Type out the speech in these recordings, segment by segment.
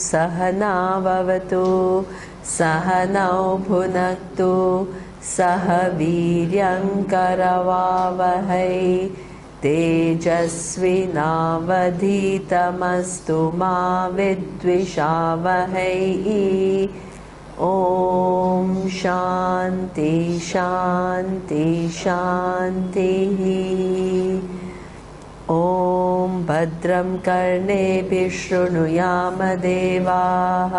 सहनाववतु सहनौ भुनक्तु सह वीर्यङ्करवावहै तेजस्विनावधीतमस्तु मा विद्विषावहै। ॐ शान्ति शान्ति शान्तिः। ॐ भद्रं कर्णेभिः शृणुयाम देवाः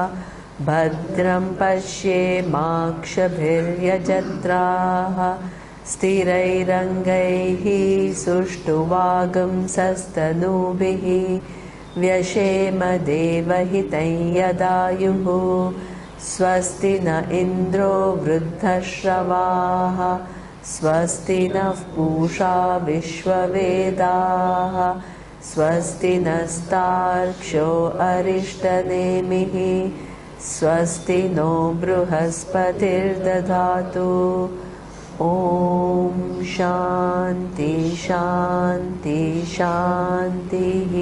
भद्रं पश्येमाक्षभिर्यजत्राः स्थिरैरङ्गैः सुष्ठुवागुंसस्तनूभिः व्यशेम देवहितं यदायुः। स्वस्ति न इन्द्रो वृद्धश्रवाः स्वस्ति नः पूषा विश्ववेदाः स्वस्ति नस्तार्क्ष्यो अरिष्टनेमिः स्वस्ति नो बृहस्पतिर्दधातु। ॐ शान्ति शान्ति शान्तिः।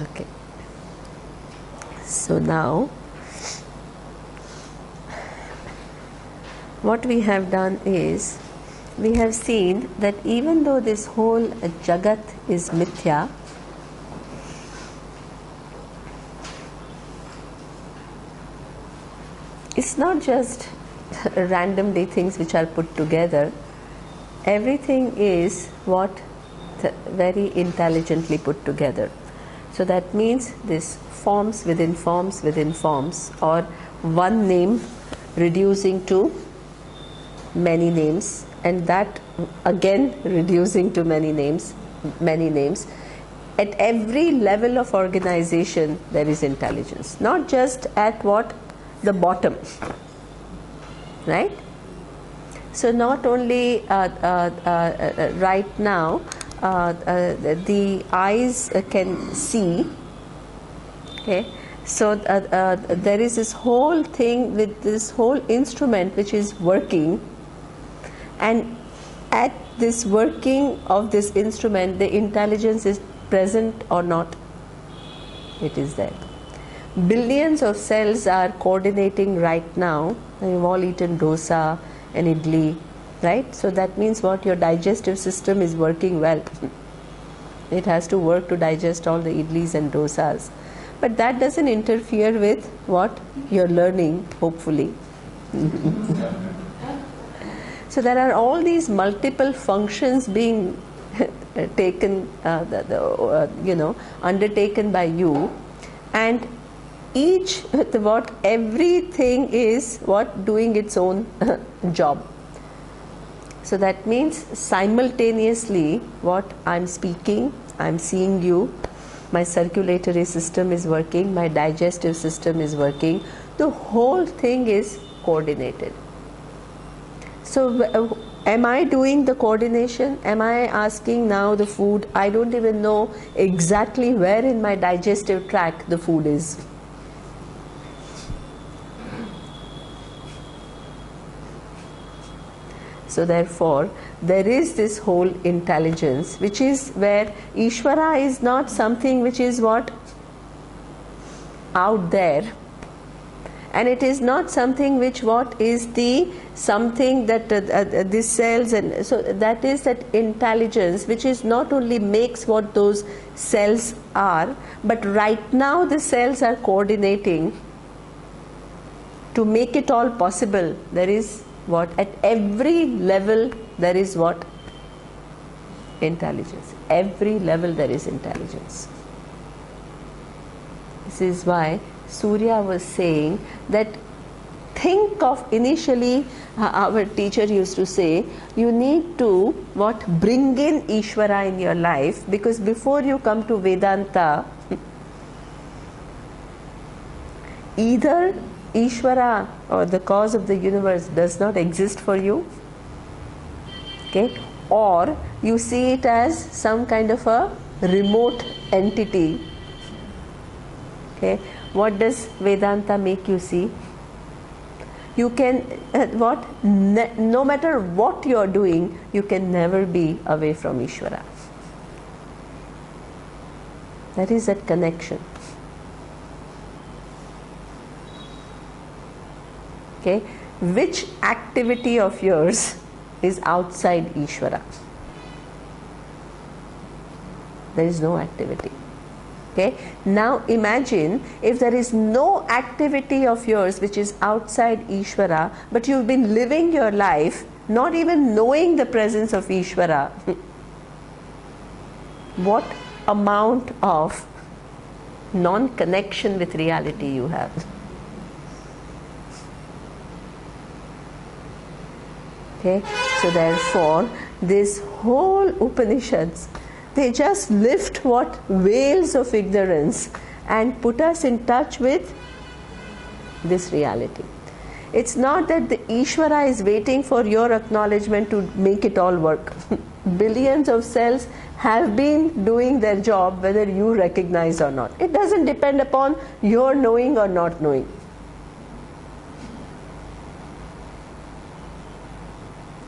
Okay, so now what we have done is we have seen that even though this whole Jagat is mithya, it's not just randomly things which are put together. Everything is what very intelligently put together. So that means this forms within forms within forms, or one name reducing to many names, and that again reducing to many names. At every level of organization there is intelligence, not just at what the bottom, right? So not only right now the eyes can see, okay, so there is this whole thing with this whole instrument which is working, and at this working of this instrument the intelligence is present or not, it is there. Billions of cells are coordinating right now. We've all eaten dosa and idli, right? So that means what? Your digestive system is working well. It has to work to digest all the idlis and dosas, but that doesn't interfere with what you're learning, hopefully. So there are all these multiple functions being taken, undertaken by you, and each everything is what doing its own job. So that means simultaneously what I'm speaking, I'm seeing you, my circulatory system is working, my digestive system is working, the whole thing is coordinated. So am I doing the coordination? Am I asking now the food? I don't even know exactly where in my digestive tract the food is. So therefore, there is this whole intelligence, which is where Ishvara is not something which is what? Out there. And it is not something which what is the something that these cells, and so that is that intelligence which is not only makes what those cells are, but right now the cells are coordinating to make it all possible. There is what? At every level there is what? Intelligence. Every level there is intelligence. This is why Surya was saying that think of initially, our teacher used to say, you need to what? Bring in Ishvara in your life, because before you come to Vedanta, either Ishvara or the cause of the universe does not exist for you, okay, or you see it as some kind of a remote entity, okay, what does Vedanta make you see? You can, no matter what you are doing, you can never be away from Ishvara. That is that connection. Okay, which activity of yours is outside Ishvara? There is no activity. Okay, now imagine if there is no activity of yours which is outside Ishvara, but you've been living your life not even knowing the presence of Ishvara. What amount of non-connection with reality you have. Okay, so therefore this whole Upanishads, they just lift what veils of ignorance and put us in touch with this reality. It's not that the Ishvara is waiting for your acknowledgement to make it all work. Billions of cells have been doing their job whether you recognize or not. It doesn't depend upon your knowing or not knowing.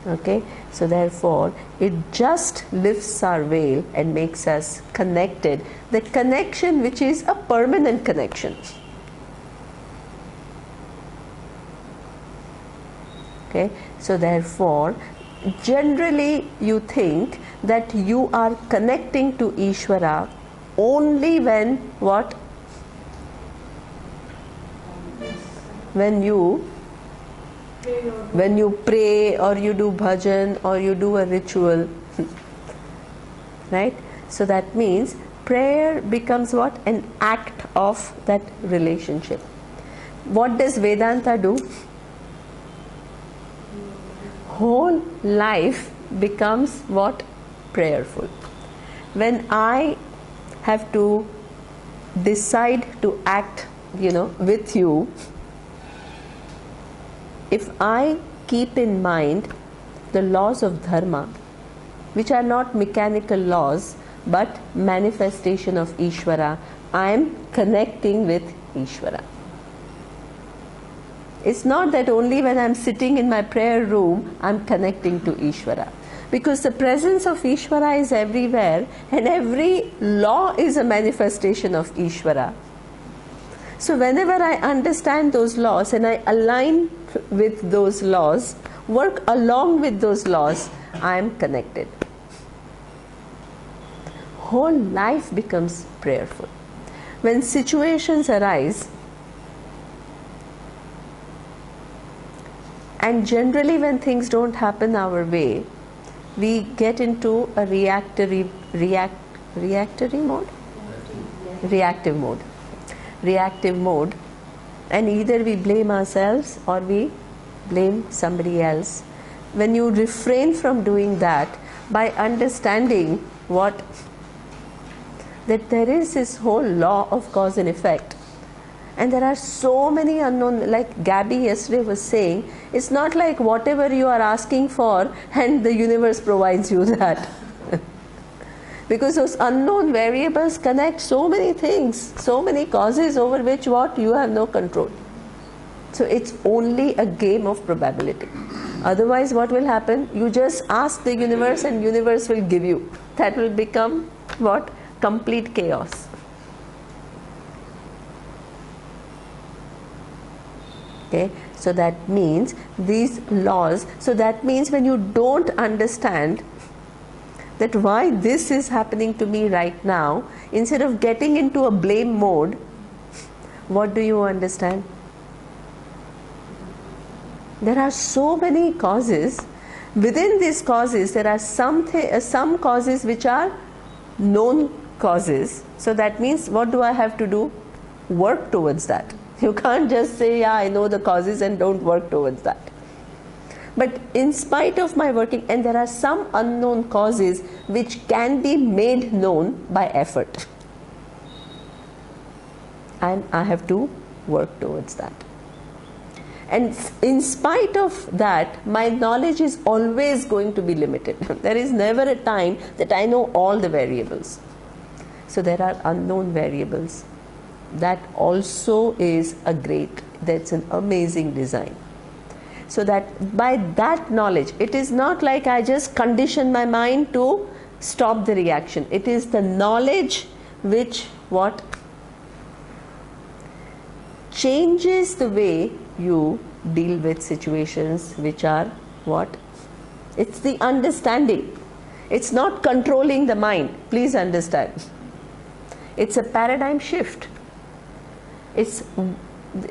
Okay, so therefore it just lifts our veil and makes us connected. The connection which is a permanent connection. Okay, so therefore generally you think that you are connecting to Ishvara only when what? When you pray or you do bhajan or you do a ritual, right? So that means prayer becomes what? An act of that relationship. What does Vedanta do? Whole life becomes what? Prayerful. When I have to decide to act, with you, if I keep in mind the laws of dharma, which are not mechanical laws but manifestation of Ishvara, I am connecting with Ishvara. It's not that only when I'm sitting in my prayer room I'm connecting to Ishvara, because the presence of Ishvara is everywhere and every law is a manifestation of Ishvara. So whenever I understand those laws and I align with those laws, work along with those laws, I am connected. Whole life becomes prayerful. When situations arise, and generally when things don't happen our way, we get into a reactive mode, and either we blame ourselves or we blame somebody else. When you refrain from doing that by understanding that there is this whole law of cause and effect, and there are so many unknown, like Gabby yesterday was saying, it's not like whatever you are asking for and the universe provides you that. Because those unknown variables connect so many things, so many causes over which you have no control. So it's only a game of probability. Otherwise what will happen? You just ask the universe and universe will give you. That will become what? Complete chaos. Okay, so that means these laws, so that means when you don't understand that why this is happening to me right now, instead of getting into a blame mode, what do you understand? There are so many causes. Within these causes, there are some causes which are known causes. So that means what do I have to do? Work towards that. You can't just say, yeah, I know the causes and don't work towards that. But in spite of my working, and there are some unknown causes which can be made known by effort. And I have to work towards that. And in spite of that, my knowledge is always going to be limited. There is never a time that I know all the variables. So there are unknown variables. That also is that's an amazing design. So that by that knowledge, it is not like I just condition my mind to stop the reaction. It is the knowledge which what changes the way you deal with situations which are what? It's the understanding. It's not controlling the mind. Please understand. It's a paradigm shift. It's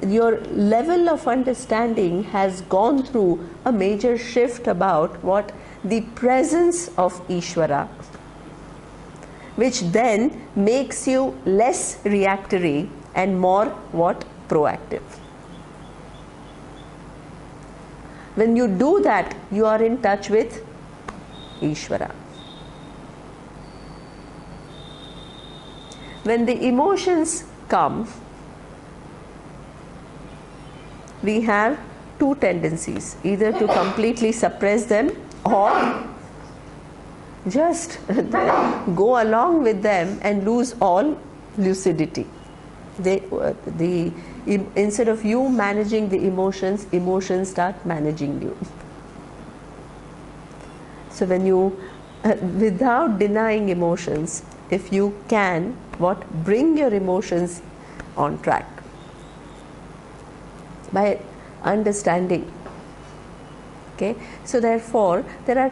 your level of understanding has gone through a major shift about what? The presence of Ishvara, which then makes you less reactory and more what? Proactive. When you do that, you are in touch with Ishvara. When the emotions come, we have two tendencies, either to completely suppress them or just go along with them and lose all lucidity. Instead of you managing the emotions, emotions start managing you. So when you, without denying emotions, if you can, bring your emotions on track by understanding. Okay, so therefore there are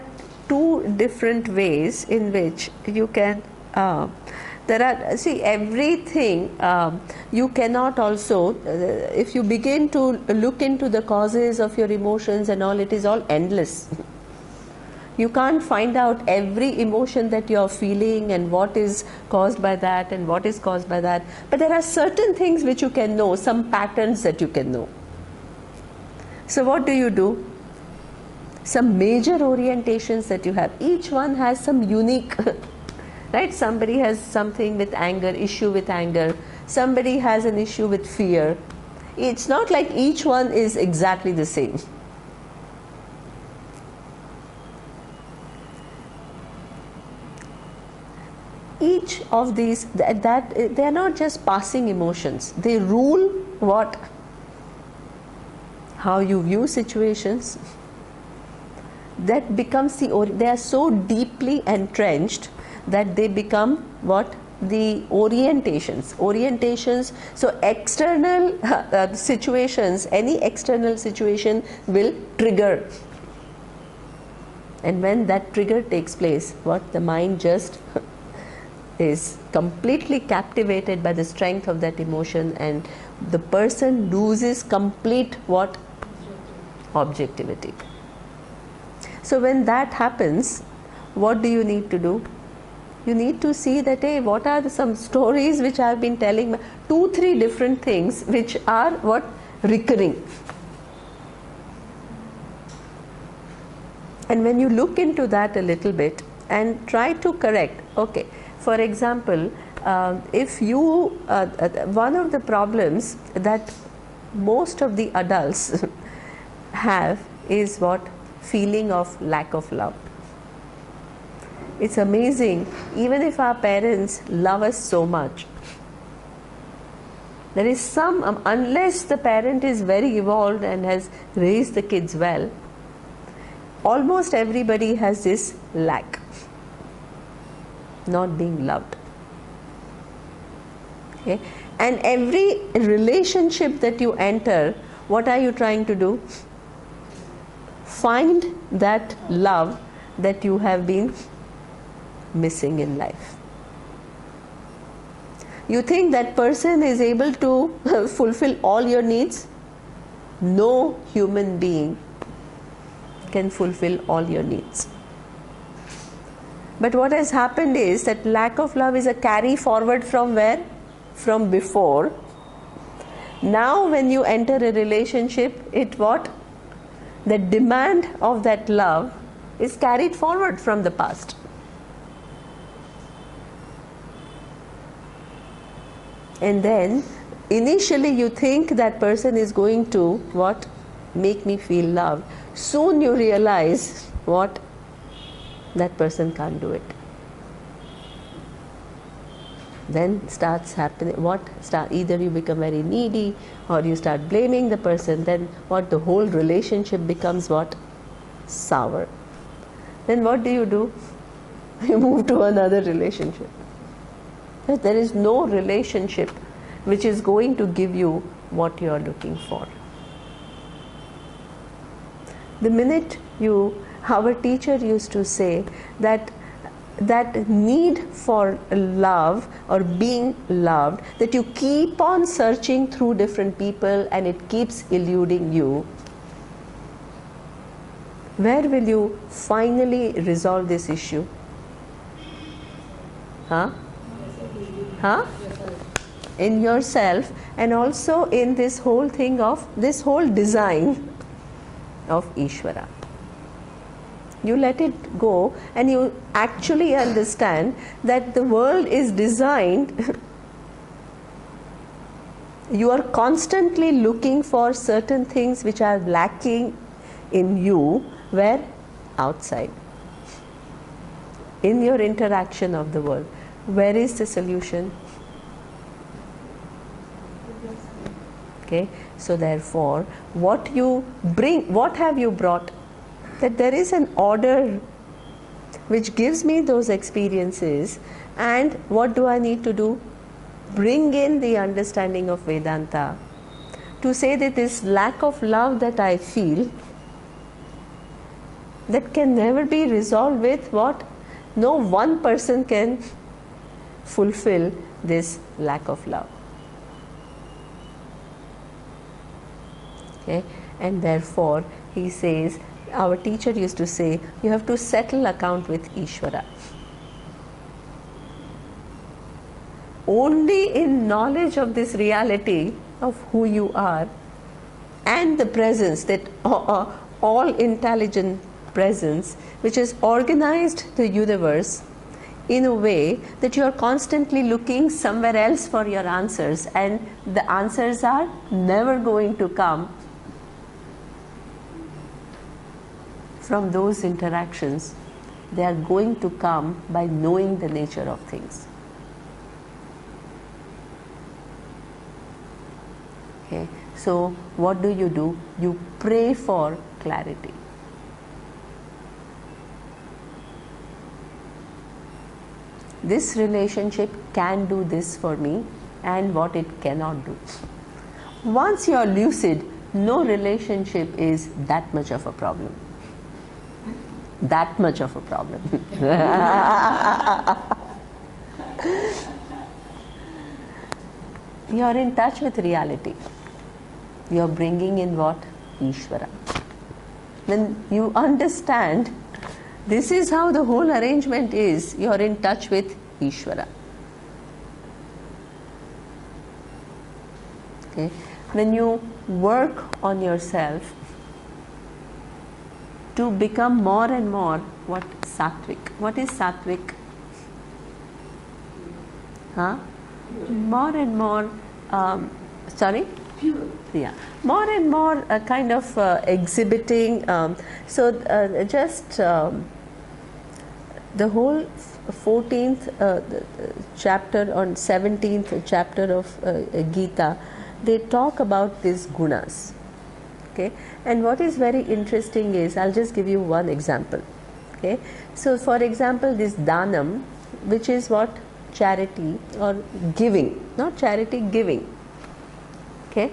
two different ways in which you can everything you cannot also if you begin to look into the causes of your emotions and all, it is all endless. You can't find out every emotion that you are feeling and what is caused by that and what is caused by that, but there are certain things which you can know, some patterns that you can know. So what do? Some major orientations that you have, each one has some unique right? Somebody has something with anger, issue with anger, somebody has an issue with fear. It's not like each one is exactly the same. Each of these, that they are not just passing emotions, they rule what? How you view situations. That becomes they are so deeply entrenched that they become what? The orientations. So external situations, any external situation will trigger, and when that trigger takes place, what? The mind just is completely captivated by the strength of that emotion, and the person loses complete what? Objectivity. So when that happens, what do you need to do? You need to see that, hey, what are some stories which I have been telling, 2-3 different things which are what? Recurring. And when you look into that a little bit and try to correct, okay, for example, if you, one of the problems that most of the adults have is what? Feeling of lack of love. It's amazing, even if our parents love us so much, there is some, unless the parent is very evolved and has raised the kids well, almost everybody has this lack, not being loved. Okay? And every relationship that you enter, what are you trying to do? Find that love that you have been missing in life. You think that person is able to fulfill all your needs? No human being can fulfill all your needs. But what has happened is that lack of love is a carry forward from where? From before. Now when you enter a relationship, it what? The demand of that love is carried forward from the past. And then initially you think that person is going to what? make me feel loved, soon you realize what? That person can't do it. Then starts happening, either you become very needy or you start blaming the person, then what? The whole relationship becomes what? Sour. Then what do? You move to another relationship. There is no relationship which is going to give you what you are looking for. The minute our teacher used to say that need for love or being loved, that you keep on searching through different people and it keeps eluding you, where will you finally resolve this issue? In yourself, and also in this whole thing of this whole design of Ishvara. You let it go and you actually understand that the world is designed. You are constantly looking for certain things which are lacking in you, where? Outside. In your interaction of the world. Where is the solution? Okay, so therefore, what have you brought? That there is an order which gives me those experiences, and what do I need to do? Bring in the understanding of Vedanta to say that this lack of love that I feel, that can never be resolved with what? No one person can fulfill this lack of love. Okay? And therefore he says, our teacher used to say, you have to settle account with Ishvara. Only in knowledge of this reality of who you are and the presence, that all intelligent presence which has organized the universe in a way that you are constantly looking somewhere else for your answers, and the answers are never going to come from those interactions. They are going to come by knowing the nature of things. Okay, so what do? You pray for clarity. This relationship can do this for me, and what it cannot do. Once you are lucid, no relationship is that much of a problem. That much of a problem. You are in touch with reality. You are bringing in what? Ishvara. When you understand this is how the whole arrangement is, you are in touch with Ishvara. Okay? When you work on yourself to become more and more what? Sattvic. What is Sattvic? More and more, Pure. Yeah, more and more kind of exhibiting. The whole 14th chapter or 17th chapter of Gita, they talk about these gunas. Okay, and what is very interesting is, I'll just give you one example. Okay, so for example, this danam, which is what? Charity or giving, not charity, giving. Okay,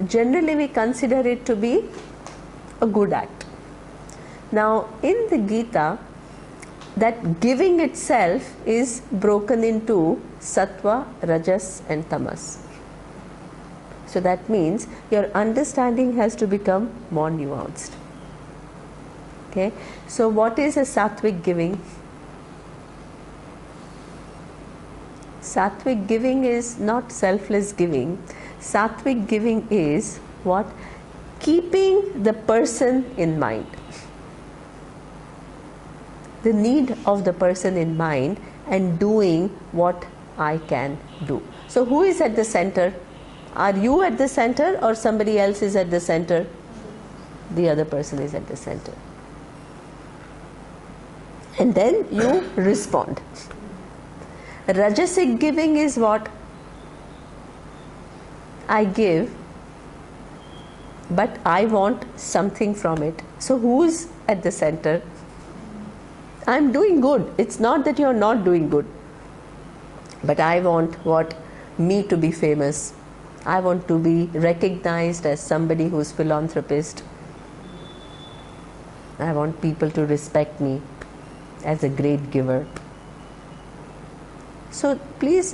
generally we consider it to be a good act. Now in the Gita, that giving itself is broken into sattva, rajas and tamas. So that means your understanding has to become more nuanced. Okay, so what is a sattvic giving? Sattvic giving is not selfless giving. Sattvic giving is what? Keeping the person in mind. The need of the person in mind and doing what I can do. So who is at the center? Are you at the center or somebody else is at the center? The other person is at the center. And then you respond. Rajasic giving is what? I give, but I want something from it. So who's at the center? I'm doing good. It's not that you're not doing good. But I want what? Me to be famous. I want to be recognized as somebody who's philanthropist. I want people to respect me as a great giver. So please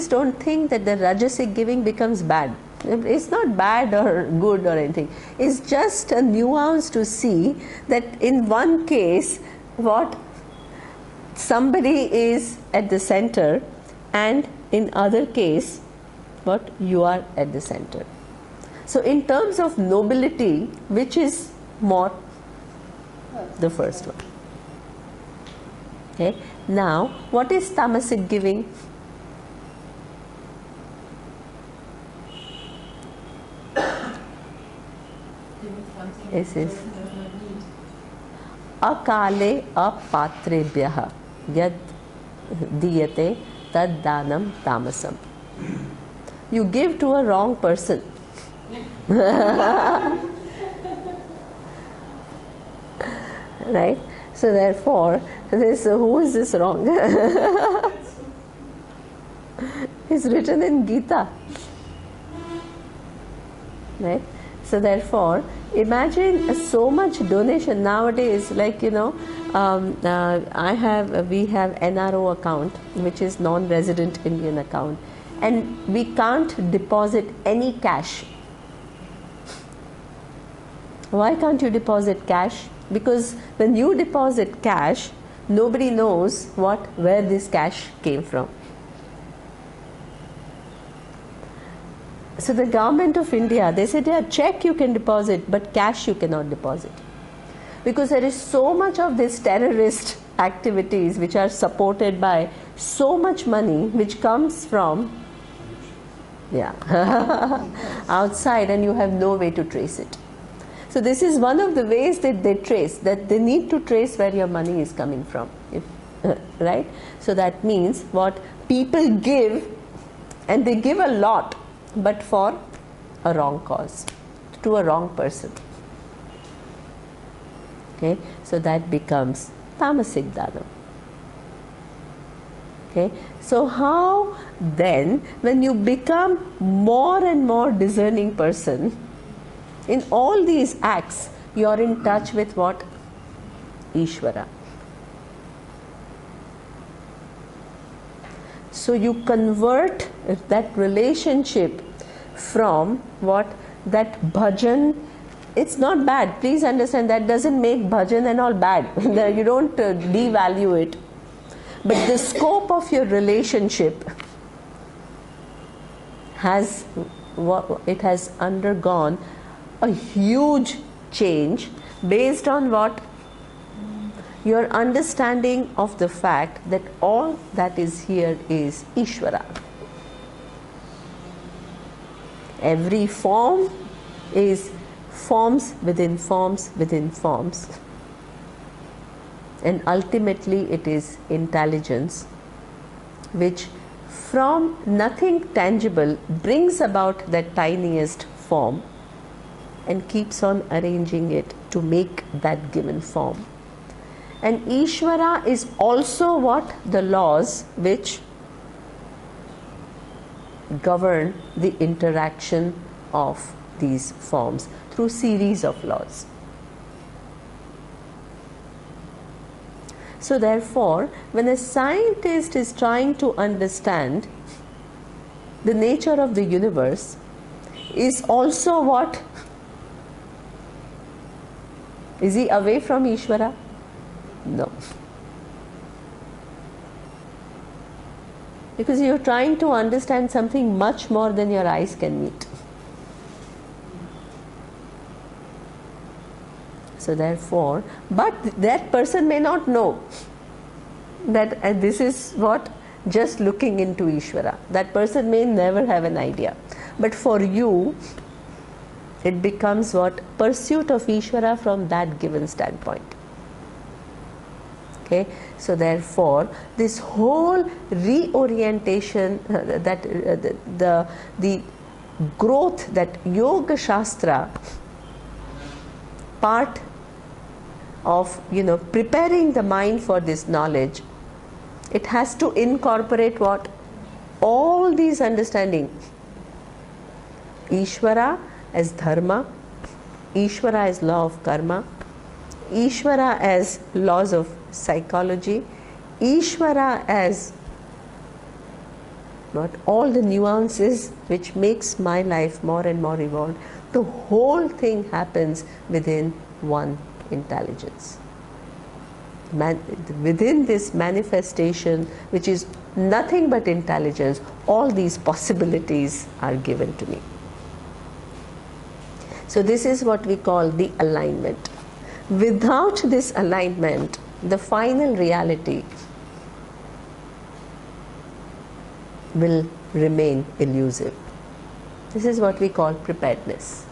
don't think that the Rajasic giving becomes bad. It's not bad or good or anything. It's just a nuance to see that in one case, what? Somebody is at the center, and in other case, what? You are at the center. So in terms of nobility, which is more? The first one. Okay. Now, what is tamasic giving? This is akale apatrebhyah yad diyate tad danam tamasam. You give to a wrong person. Right? So therefore, who is this wrong? It's written in Gita. Right? So therefore, imagine so much donation nowadays. Like we have NRO account, which is non-resident Indian account, and we can't deposit any cash. Why can't you deposit cash? Because when you deposit cash, nobody knows where this cash came from. So the government of India, they said, yeah, check you can deposit, but cash you cannot deposit. Because there is so much of this terrorist activities which are supported by so much money which comes from outside, and you have no way to trace it. So this is one of the ways that they trace, that they need to trace where your money is coming from. Right? So that means what? People give, and they give a lot, but for a wrong cause, to a wrong person. Okay? So that becomes tamasic dhanam. Okay? So how then, when you become more and more discerning person, in all these acts, you are in touch with what? Ishvara. So you convert that relationship from what? That bhajan. It's not bad. Please understand, that doesn't make bhajan and all bad. You don't devalue it. But the scope of your relationship has undergone a huge change based on what? Your understanding of the fact that all that is here is Ishvara. Every form is forms within forms within forms. And ultimately it is intelligence which from nothing tangible brings about that tiniest form and keeps on arranging it to make that given form. And Ishvara is also what? The laws which govern the interaction of these forms through series of laws. So therefore, when a scientist is trying to understand the nature of the universe, is also what? Is he away from Ishvara? No. Because you're trying to understand something much more than your eyes can meet. So therefore, but that person may not know that this is what just looking into Ishvara. That person may never have an idea. But for you, it becomes what? Pursuit of Ishvara from that given standpoint. Okay, so therefore, this whole reorientation, the growth that Yoga Shastra, part of preparing the mind for this knowledge, it has to incorporate what? All these understanding. Ishvara as dharma, Ishvara as law of karma, Ishvara as laws of psychology, Ishvara as what? All the nuances which makes my life more and more evolved. The whole thing happens within one intelligence. Within this manifestation, which is nothing but intelligence, all these possibilities are given to me. So this is what we call the alignment. Without this alignment, the final reality will remain elusive. This is what we call preparedness.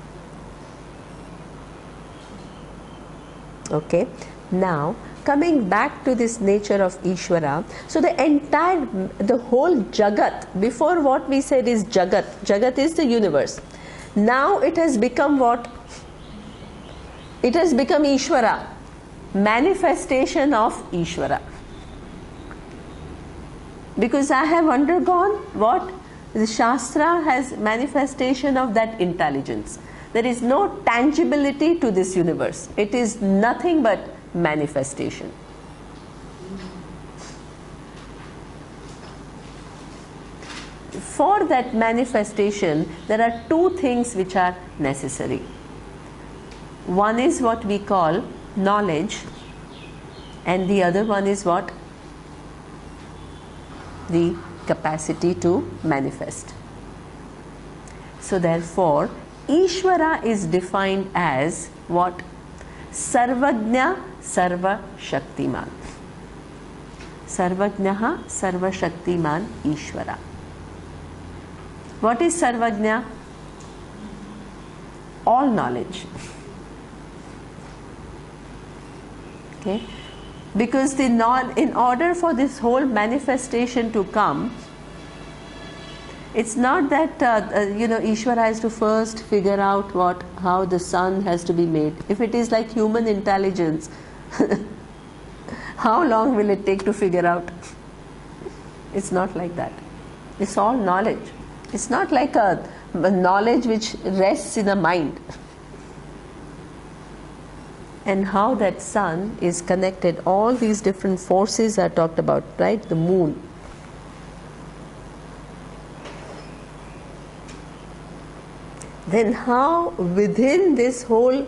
Okay, now coming back to this nature of Ishvara, so the whole Jagat, before what we said is Jagat, Jagat is the universe. Now it has become what? It has become Ishvara, manifestation of Ishvara. Because I have undergone what? The Shastra has manifestation of that intelligence. There is no tangibility to this universe. It is nothing but manifestation. For that manifestation, there are two things which are necessary. One is what we call knowledge, and the other one is what? The capacity to manifest. So therefore, Ishvara is defined as what? Sarvajna Sarva Shaktiman. Sarvajnaha Sarva Shaktiman Ishvara. What is Sarvajna? All knowledge. Okay? Because in order for this whole manifestation to come, it's not that Ishvara has to first figure out how the sun has to be made. If it is like human intelligence, how long will it take to figure out? It's not like that. It's all knowledge. It's not like a knowledge which rests in a mind. And how that sun is connected, all these different forces are talked about, right? The moon. Then how within this whole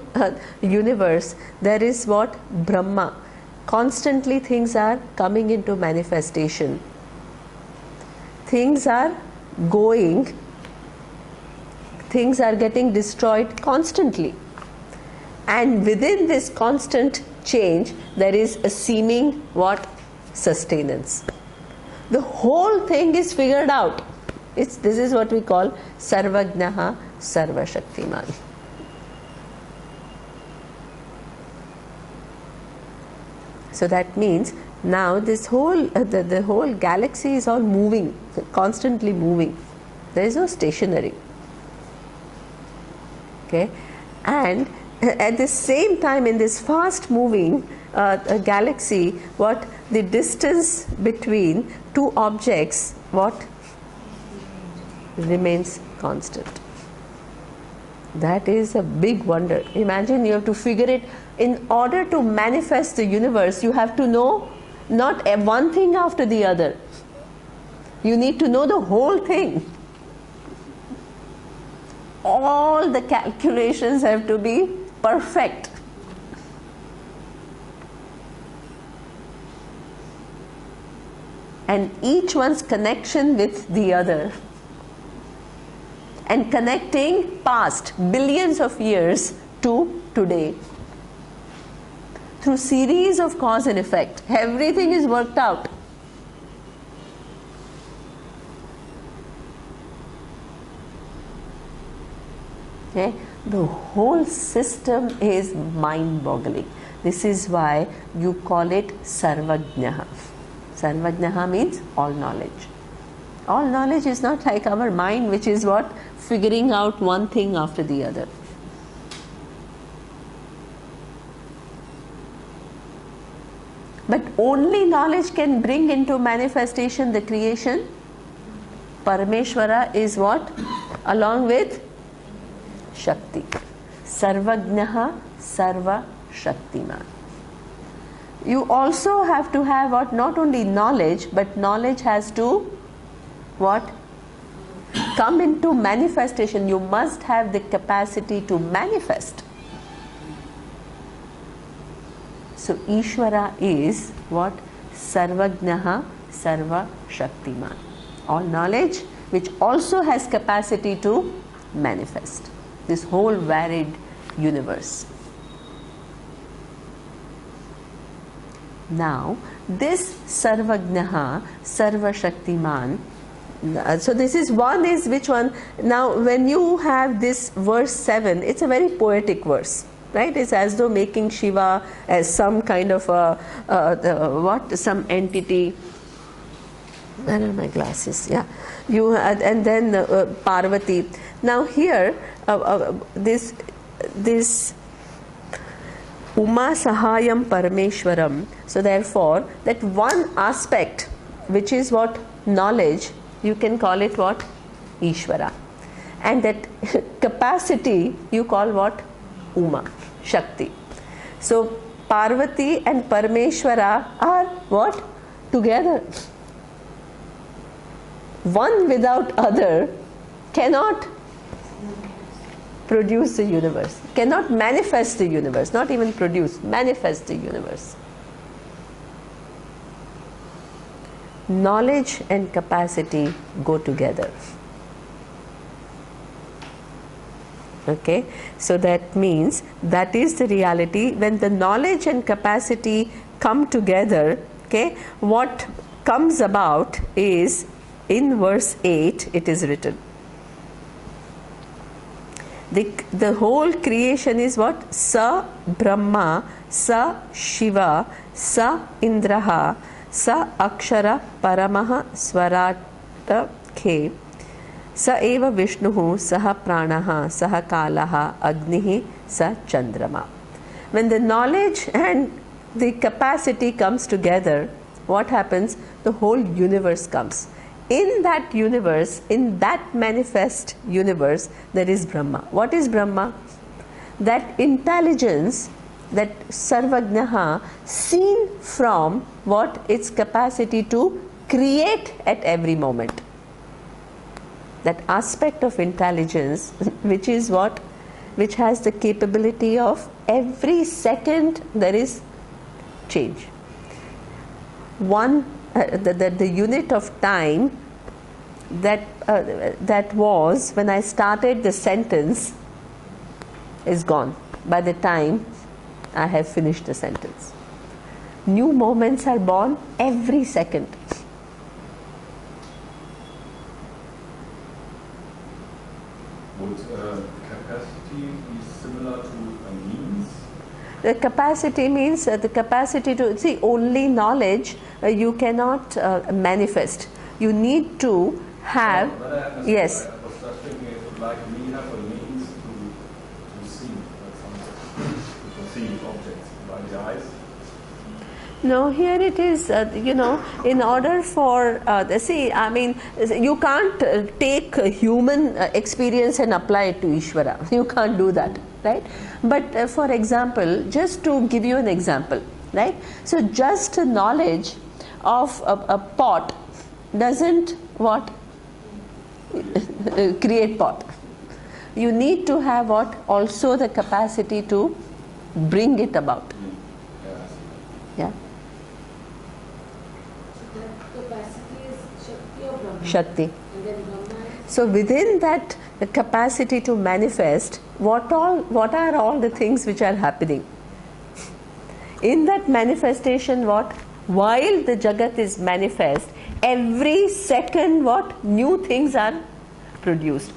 universe there is what? Brahma. Constantly things are coming into manifestation. Things are going, things are getting destroyed constantly. And within this constant change, there is a seeming what? Sustenance. The whole thing is figured out. This is what we call Sarvajnaha Sarva Shaktiman. So that means now this whole the whole galaxy is all moving, constantly moving. There is no stationary. Okay, and at the same time, in this fast moving galaxy, what? The distance between two objects, what? Remains constant. That is a big wonder. Imagine you have to figure it. In order to manifest the universe, you have to know not one thing after the other. You need to know the whole thing. All the calculations have to be perfect. And each one's connection with the other. And connecting past billions of years to today. Through series of cause and effect. Everything is worked out. Okay? The whole system is mind-boggling. This is why you call it Sarvajnaha. Sarvajnaha means all knowledge. All knowledge is not like our mind, which is what? Figuring out one thing after the other. But only knowledge can bring into manifestation the creation. Parameshwara is what? Along with Shakti. Sarvajnaha, Sarva Shaktiman. You also have to have what? Not only knowledge, but knowledge has to what? Come into manifestation. You must have the capacity to manifest. So Ishvara is what? Sarvajnaha, Sarva Shaktiman. All knowledge which also has capacity to manifest this whole varied universe. Now this Sarvajnaha, Sarva Shaktiman, so this is one, is which one? Now when you have this verse 7, it's a very poetic verse, right? It's as though making Shiva as some kind of some entity. Where are my glasses? Yeah, you and then Parvati. Now here this Uma Sahayam Parameshwaram. So therefore, that one aspect which is what? Knowledge, you can call it what? Ishvara. And that capacity you call what? Uma, Shakti. So Parvati and Parameshwara are what? Together. One without other cannot produce the universe, cannot manifest the universe, not even produce, manifest the universe. Knowledge and capacity go together. Okay, so that means that is the reality. When the knowledge and capacity come together, okay, what comes about is, in verse 8 it is written, the whole creation is what? Sa Brahma, Sa Shiva, Sa Indraha, Sa Akshara Paramaha Swarata Khe, Sa Eva Vishnuhu, Saha Pranaha, Saha Kalaha, Agnihi, Sa Chandrama. When the knowledge and the capacity comes together, what happens? The whole universe comes. In that universe, in that manifest universe, there is Brahma. What is Brahma? That intelligence, that Sarvajnaha, seen from what? Its capacity to create at every moment. That aspect of intelligence, which is what? Which has the capability of every second there is change. The unit of time that was when I started the sentence is gone by the time I have finished the sentence. New moments are born every second. Would capacity be similar to a means? The capacity means the capacity to see. Only knowledge you cannot manifest. You need to have. Yes. I was just thinking it would like we have a means to see, to perceive objects by the eyes. No, here it is, in order for, you can't take a human experience and apply it to Ishvara. You can't do that, right? But for example, just to give you an example, right? So just knowledge of a pot doesn't what? Create pot. You need to have what? Also the capacity to bring it about. Yeah. Shakti. So within that capacity to manifest, what are all the things which are happening? In that manifestation, what? While the Jagat is manifest, every second what? New things are produced.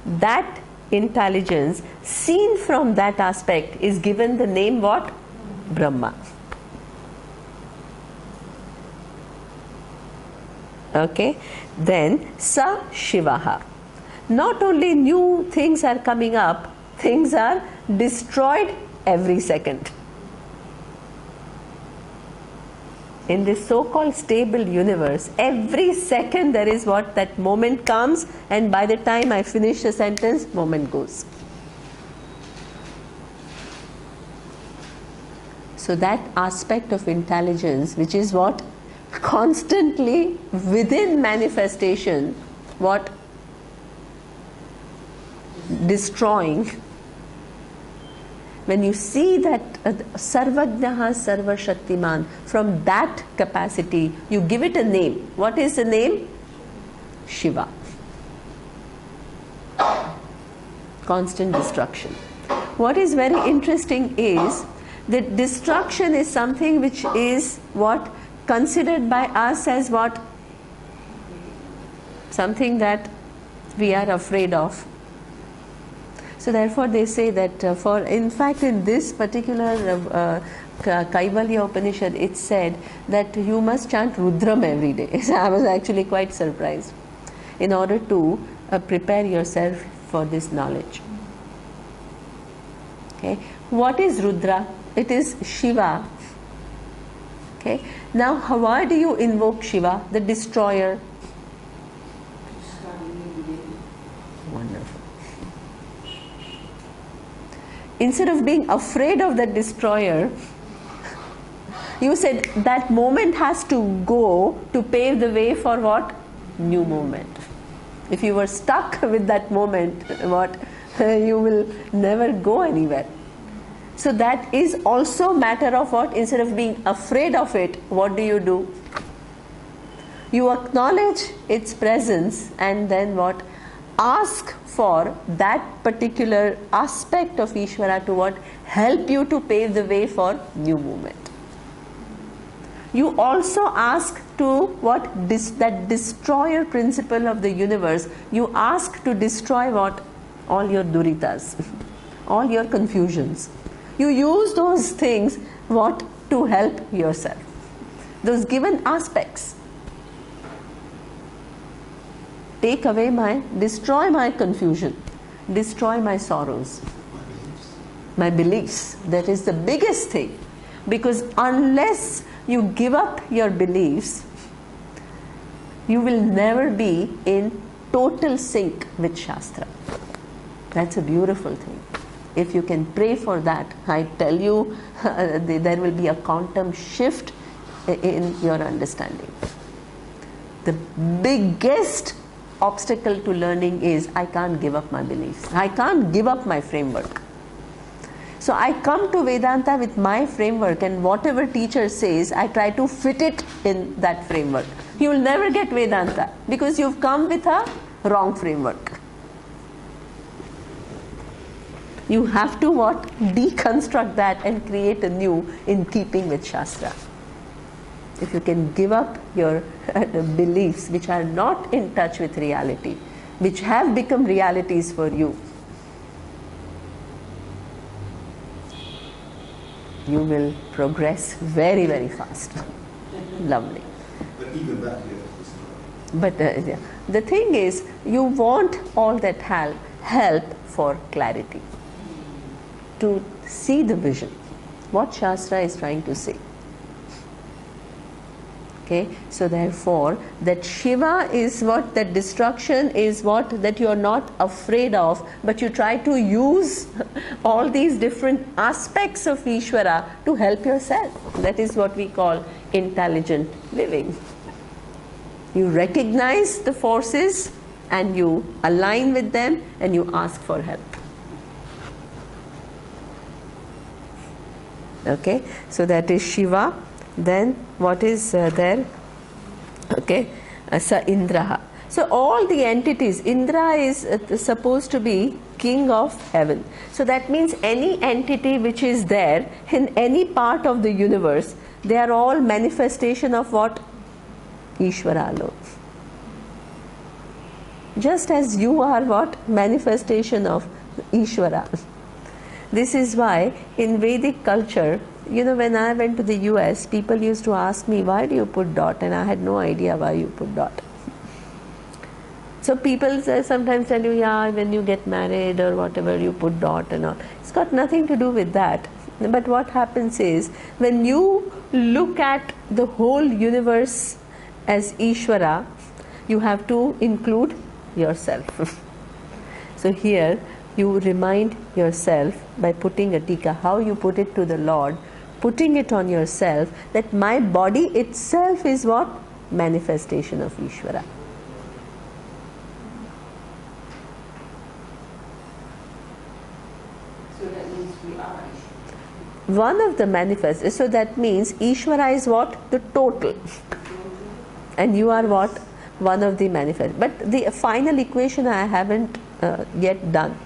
That intelligence seen from that aspect is given the name what? Brahma. Okay, then Sa Shivaha. Not only new things are coming up, things are destroyed every second. In this so-called stable universe, every second there is what? That moment comes, and by the time I finish the sentence, moment goes. So that aspect of intelligence, which is what? Constantly within manifestation, what? Destroying. When you see that Sarvajnaha Sarva Shaktiman, from that capacity, you give it a name. What is the name? Shiva. Constant destruction. What is very interesting is that destruction is something which is what? Considered by us as what? Something that we are afraid of. So therefore they say that in fact in this particular Kaivalya Upanishad, it said that you must chant Rudram every day. So I was actually quite surprised, in order to prepare yourself for this knowledge. Okay, what is Rudra? It is Shiva. Okay, now why do you invoke Shiva, the destroyer? Wonderful. Instead of being afraid of the destroyer, you said that moment has to go to pave the way for what? New moment. If you were stuck with that moment, what? You will never go anywhere. So that is also matter of what? Instead of being afraid of it, what do? You acknowledge its presence, and then what? Ask for that particular aspect of Ishvara to what? Help you to pave the way for new movement. You also ask to what? That destroyer principle of the universe. You ask to destroy what? All your duritas, all your confusions. You use those things what? To help yourself. Those given aspects. Take away destroy my confusion, destroy my sorrows, my beliefs. That is the biggest thing. Because unless you give up your beliefs, you will never be in total sync with Shastra. That's a beautiful thing. If you can pray for that, I tell you, there will be a quantum shift in your understanding. The biggest obstacle to learning is I can't give up my beliefs. I can't give up my framework. So I come to Vedanta with my framework, and whatever teacher says, I try to fit it in that framework. You will never get Vedanta because you've come with a wrong framework. You have to what? Deconstruct that and create a new in keeping with Shastra. If you can give up your beliefs which are not in touch with reality, which have become realities for you, you will progress very, very fast. Lovely. But even that, But the thing is, you want all that help for clarity, to see the vision, what Shastra is trying to say. Okay, so therefore, that Shiva is what? That destruction is what? That you are not afraid of, but you try to use all these different aspects of Ishvara to help yourself. That is what we call intelligent living. You recognize the forces and you align with them and you ask for help. Okay, so that is Shiva. Then what is there? Okay, Sa Indraha. So all the entities, Indra is supposed to be king of heaven. So that means any entity which is there in any part of the universe, they are all manifestation of what? Ishvara alone. Just as you are what? Manifestation of Ishvara. This is why in Vedic culture, when I went to the US, people used to ask me, why do you put dot? And I had no idea why you put dot. So people sometimes tell you, yeah, when you get married or whatever, you put dot and all. It's got nothing to do with that. But what happens is, when you look at the whole universe as Ishvara, you have to include yourself. So here you remind yourself by putting a tika, how you put it to the Lord, putting it on yourself, that my body itself is what? Manifestation of Ishvara. So that means we are Ishvara. One of the manifest, so that means Ishvara is what? The total. And you are what? One of the manifest. But the final equation I haven't yet done.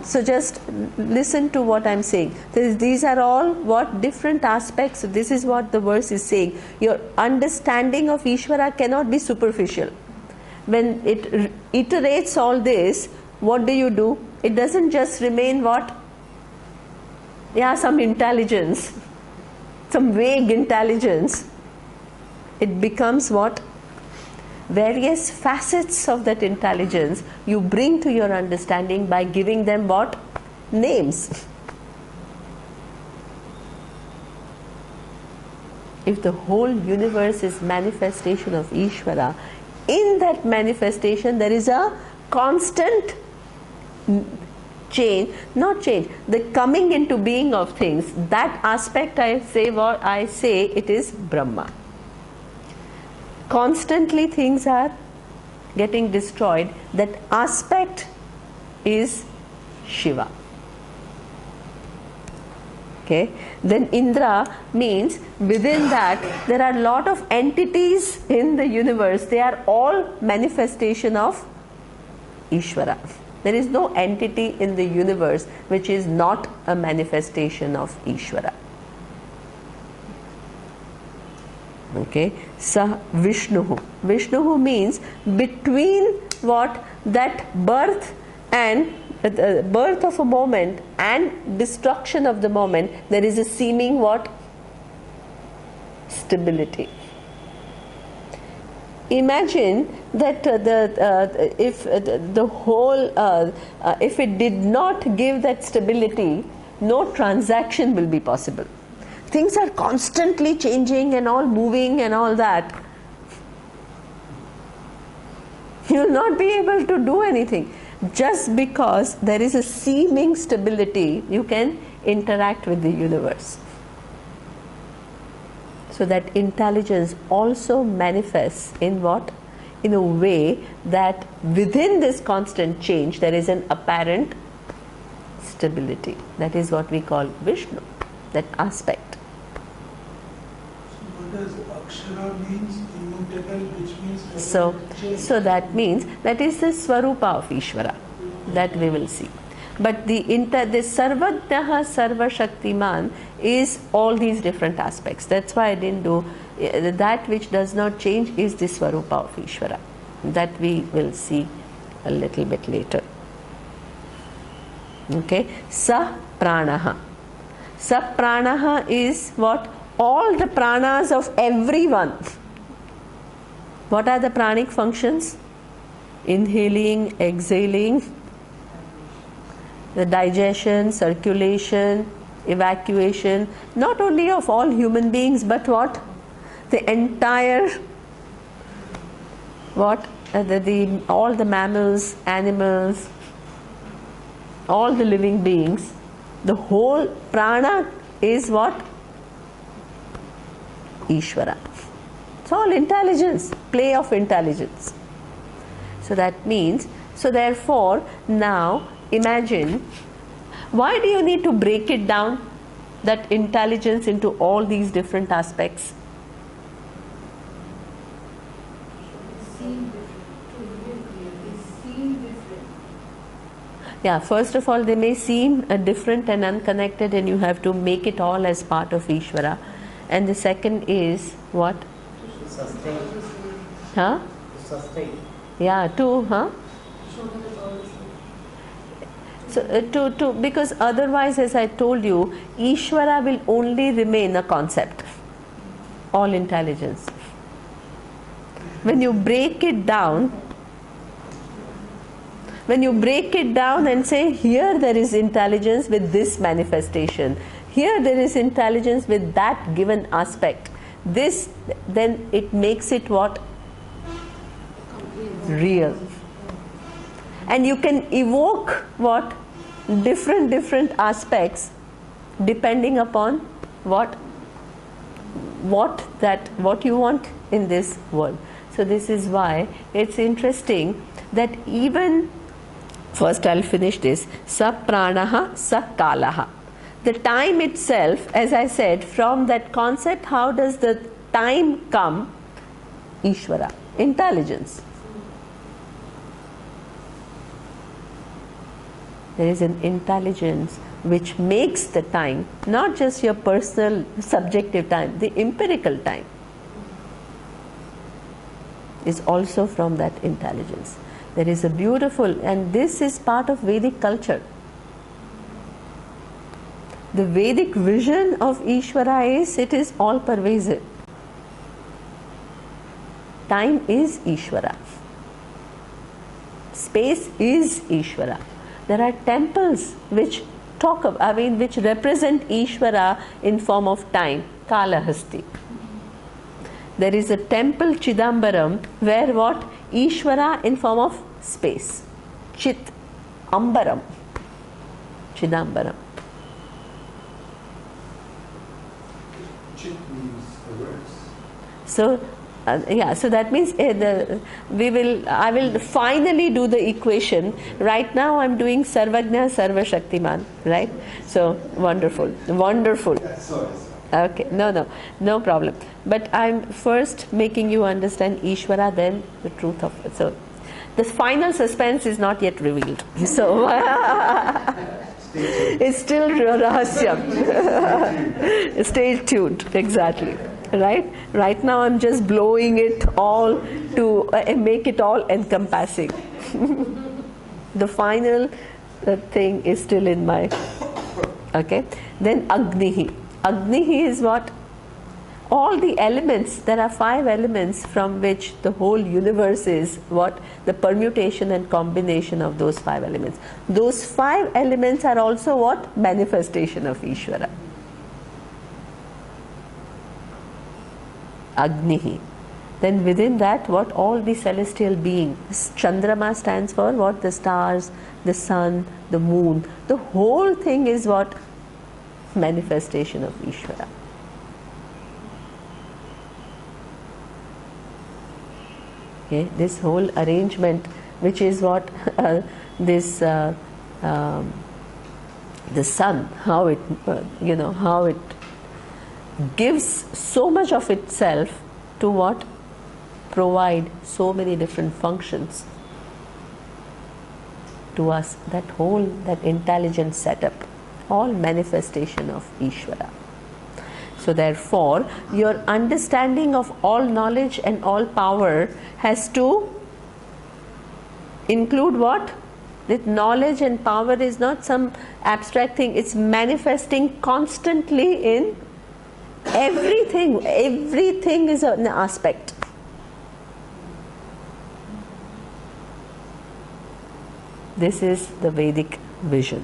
So just listen to what I'm saying. These are all what? Different aspects. So this is what the verse is saying. Your understanding of Ishvara cannot be superficial. When it iterates all this, what do? It doesn't just remain what? Yeah, some intelligence, some vague intelligence. It becomes what? Various facets of that intelligence you bring to your understanding by giving them what? Names. If the whole universe is manifestation of Ishvara, in that manifestation there is a constant change, not change, the coming into being of things. That aspect I say it is Brahma. Constantly things are getting destroyed. That aspect is Shiva. Okay. Then Indra means within that there are a lot of entities in the universe. They are all manifestation of Ishvara. There is no entity in the universe which is not a manifestation of Ishvara. Okay, Sa Vishnuhu. Vishnuhu means between what? That birth and birth of a moment and destruction of the moment, there is a seeming what? Stability. Imagine that if the whole, if it did not give that stability, no transaction will be possible. Things are constantly changing and all moving and all that. You will not be able to do anything. Just because there is a seeming stability, you can interact with the universe. So that intelligence also manifests in what? In a way that within this constant change, there is an apparent stability. That is what we call Vishnu, that aspect. What does Akshara means? Immutable, which means So that means that is the Swarupa of Ishvara. That we will see. But the Sarvajnaha Sarva Shaktiman is all these different aspects. That's why I didn't do that which does not change is the Swarupa of Ishvara. That we will see a little bit later. Okay, Sa Pranaha. Sa Pranaha is what? All the pranas of everyone. What are the pranic functions? Inhaling, exhaling, the digestion, circulation, evacuation, not only of all human beings, but what? The entire, what? All the mammals, animals, all the living beings. The whole prana is what? Ishvara. It's all intelligence, play of intelligence. So that means, so therefore, now imagine, why do you need to break it down, that intelligence, into all these different aspects? Yeah, first of all, they may seem different and unconnected, and you have to make it all as part of Ishvara. And the second is what? Sustain. Huh? Sustain. Yeah, to, huh? So because otherwise, as I told you, Ishvara will only remain a concept. All intelligence. When you break it down, and say, here there is intelligence with this manifestation, here there is intelligence with that given aspect, this, then it makes it what? Real. And you can evoke what? Different aspects depending upon what you want in this world. So this is why it's interesting that even, first I'll finish this, sa pranaha sa kalaha. The time itself, as I said, from that concept, how does the time come? Ishvara, intelligence. There is an intelligence which makes the time, not just your personal subjective time, the empirical time is also from that intelligence. There is a beautiful, and this is part of Vedic culture. The Vedic vision of Ishvara is, it is all pervasive. Time is Ishvara. Space is Ishvara. There are temples which which represent Ishvara in form of time, Kalahasti. There is a temple Chidambaram where what? Ishvara in form of space. Chit, Ambaram, Chidambaram. Chit means awareness. So, so that means I will finally do the equation. Right now I'm doing Sarvajna Sarva Shaktiman, right? So, wonderful. Sorry. Okay, no problem. But I'm first making you understand Ishvara, then the truth of it. So, the final suspense is not yet revealed. So, it's still rahasyam. Stay tuned, exactly. Right now I'm just blowing it all to make it all encompassing. The final thing is still in my, okay. Then Agnihi. Agnihi is what? All the elements, there are 5 elements from which the whole universe is what? The permutation and combination of those 5 elements. Those 5 elements are also what? Manifestation of Ishvara. Agnihi. Then within that, what? All the celestial beings. Chandrama stands for what? The stars, the sun, the moon. The whole thing is what? Manifestation of Ishvara. Okay, this whole arrangement, which is what the sun, how it how it gives so much of itself to what? Provide so many different functions to us. That intelligent setup, all manifestation of Ishvara. So therefore, your understanding of all knowledge and all power has to include what? That knowledge and power is not some abstract thing. It's manifesting constantly in everything. Everything is an aspect. This is the Vedic vision.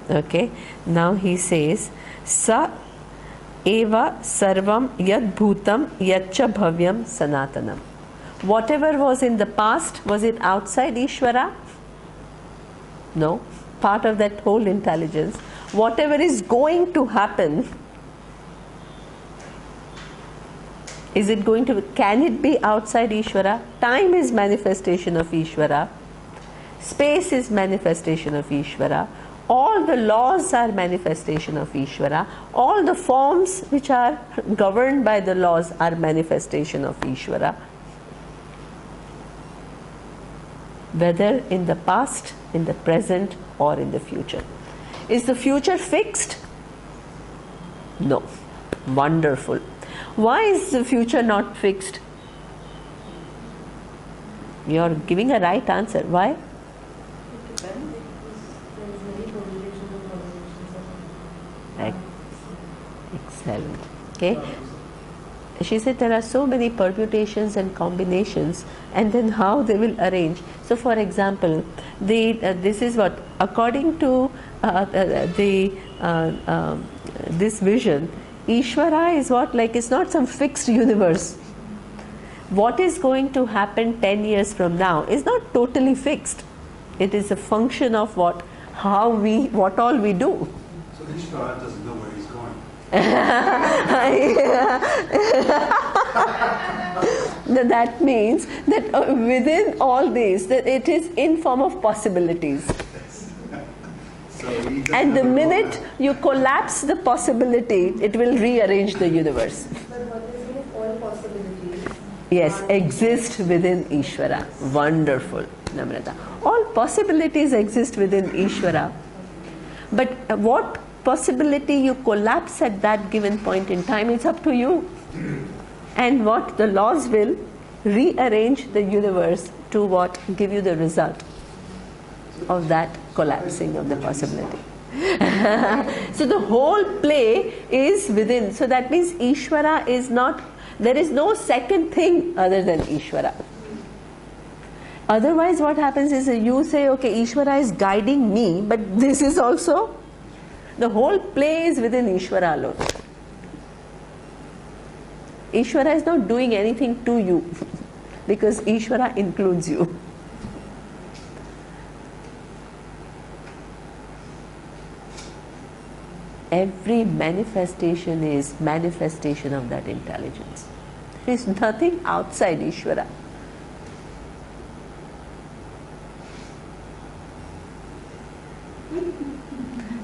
Okay. Now he says, Sa eva sarvam yad bhutam yadcha bhavyam sanatanam. Whatever was in the past, was it outside Ishvara? No. Part of that whole intelligence. Whatever is going to happen, can it be outside Ishvara? Time is manifestation of Ishvara. Space is manifestation of Ishvara. All the laws are manifestation of Ishvara. All the forms which are governed by the laws are manifestation of Ishvara. Whether in the past, in the present, or in the future. Is the future fixed? No. Wonderful. Why is the future not fixed? You are giving a right answer. Why? Excellent. Okay. She said there are so many permutations and combinations, and then how they will arrange. So, for example, this is what, according to this vision, Ishvara is what, like, it's not some fixed universe. What is going to happen 10 years from now is not totally fixed. It is a function of what all we do. So Ishvara doesn't know where he's going. That means that within all these, that it is in form of possibilities. So he doesn't And the have a minute roadmap. you collapse the possibility, it will rearrange the universe. But what is it? All possibilities. Yes, exist within Ishvara. Wonderful, Namrata. All possibilities exist within Ishvara. But what possibility you collapse at that given point in time, it's up to you. And what the laws will rearrange the universe to what give you the result of that collapsing of the possibility. So the whole play is within. So that means Ishvara is not, there is no second thing other than Ishvara. Otherwise what happens is you say, okay, Ishvara is guiding me, but this is also, the whole play is within Ishvara alone. Ishvara is not doing anything to you because Ishvara includes you. Every manifestation is manifestation of that intelligence. There is nothing outside Ishvara.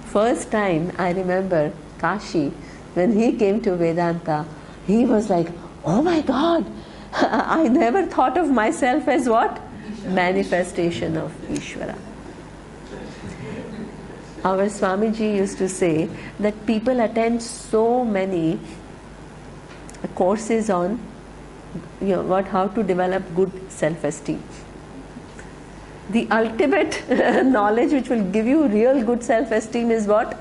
First time I remember Kashi, when he came to Vedanta, he was like, oh my God, I never thought of myself as what? Manifestation of Ishvara. Our Swamiji used to say that people attend so many courses on how to develop good self-esteem. The ultimate knowledge which will give you real good self-esteem is what?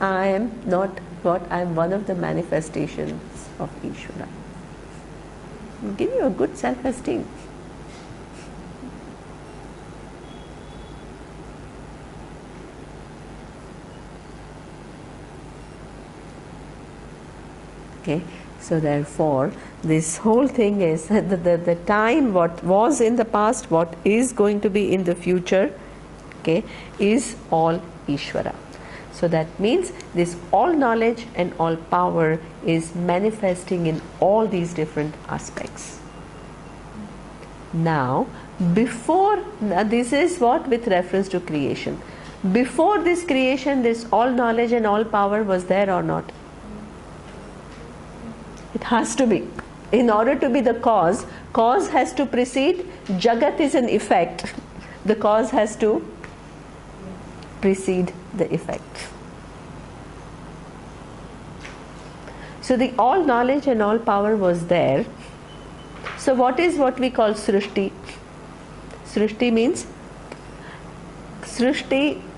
I am not what? I am one of the manifestations of Ishvara. It will give you a good self-esteem. Okay, so therefore this whole thing is the time, what was in the past, what is going to be in the future, okay, is all Ishvara. So that means this all knowledge and all power is manifesting in all these different aspects. Now, this is what with reference to creation. Before this creation, this all knowledge and all power was there or not? It has to be. In order to be the cause has to precede. Jagat is an effect. The cause has to precede the effect. So the all knowledge and all power was there. So what is what we call Srishti? Srishti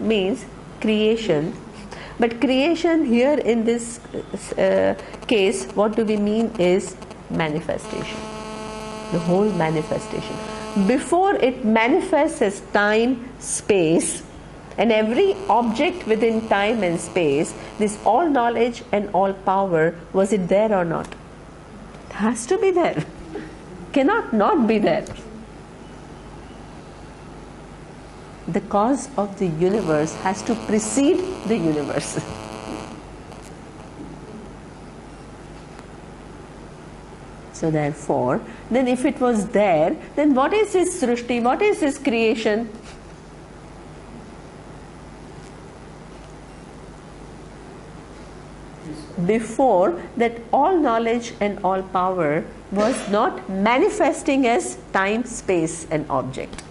means creation. But creation here in this case, what do we mean is manifestation. The whole manifestation. Before it manifests as time, space, and every object within time and space, this all knowledge and all power, was it there or not? It has to be there. Cannot not be there. The cause of the universe has to precede the universe. So therefore, then if it was there, then what is this Srishti? What is this creation? Before that, all knowledge and all power was not manifesting as time, space and object.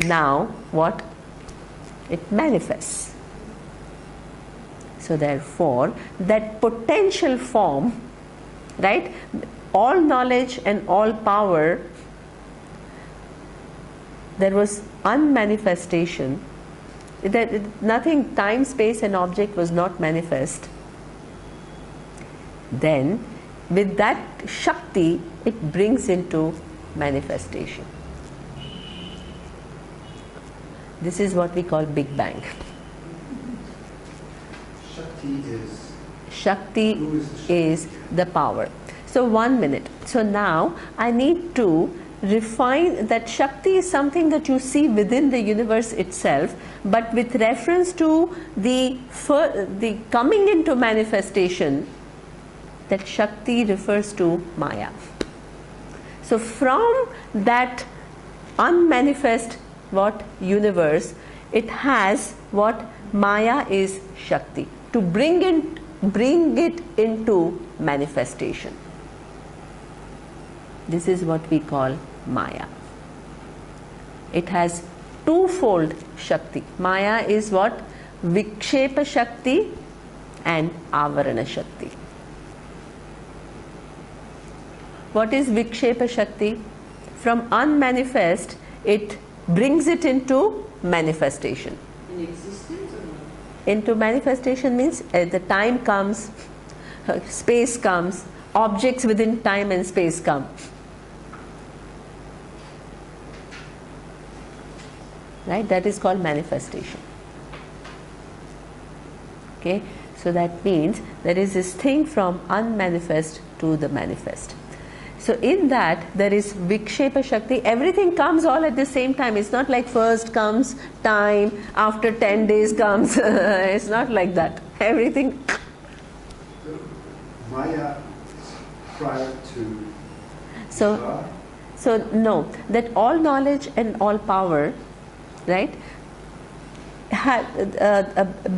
Now what? It manifests. So therefore, that potential form, right? All knowledge and all power, there was unmanifestation. That nothing, time, space and object was not manifest. Then with that Shakti, it brings into manifestation. This is what we call Big Bang. Shakti is. Shakti Who is the Shakti? is the power. So 1 minute. So now I need to refine that Shakti is something that you see within the universe itself, but with reference to the coming into manifestation, that Shakti refers to Maya. So from that unmanifest universe, it has what Maya is Shakti, to bring it into manifestation. This is what we call Maya. It has twofold Shakti. Maya is what? Vikshepa Shakti and Avarana Shakti. What is Vikshepa Shakti? From unmanifest, it brings it into manifestation. In existence or not? Into manifestation means the time comes, space comes, objects within time and space come. Right? That is called manifestation. Okay? So that means there is this thing from unmanifest to the manifest. So in that there is Vikshepa Shakti. Everything comes all at the same time. It's not like first comes time, after 10 days comes. It's not like that. Everything. Maya prior to So, God. so no, that all knowledge and all power, right,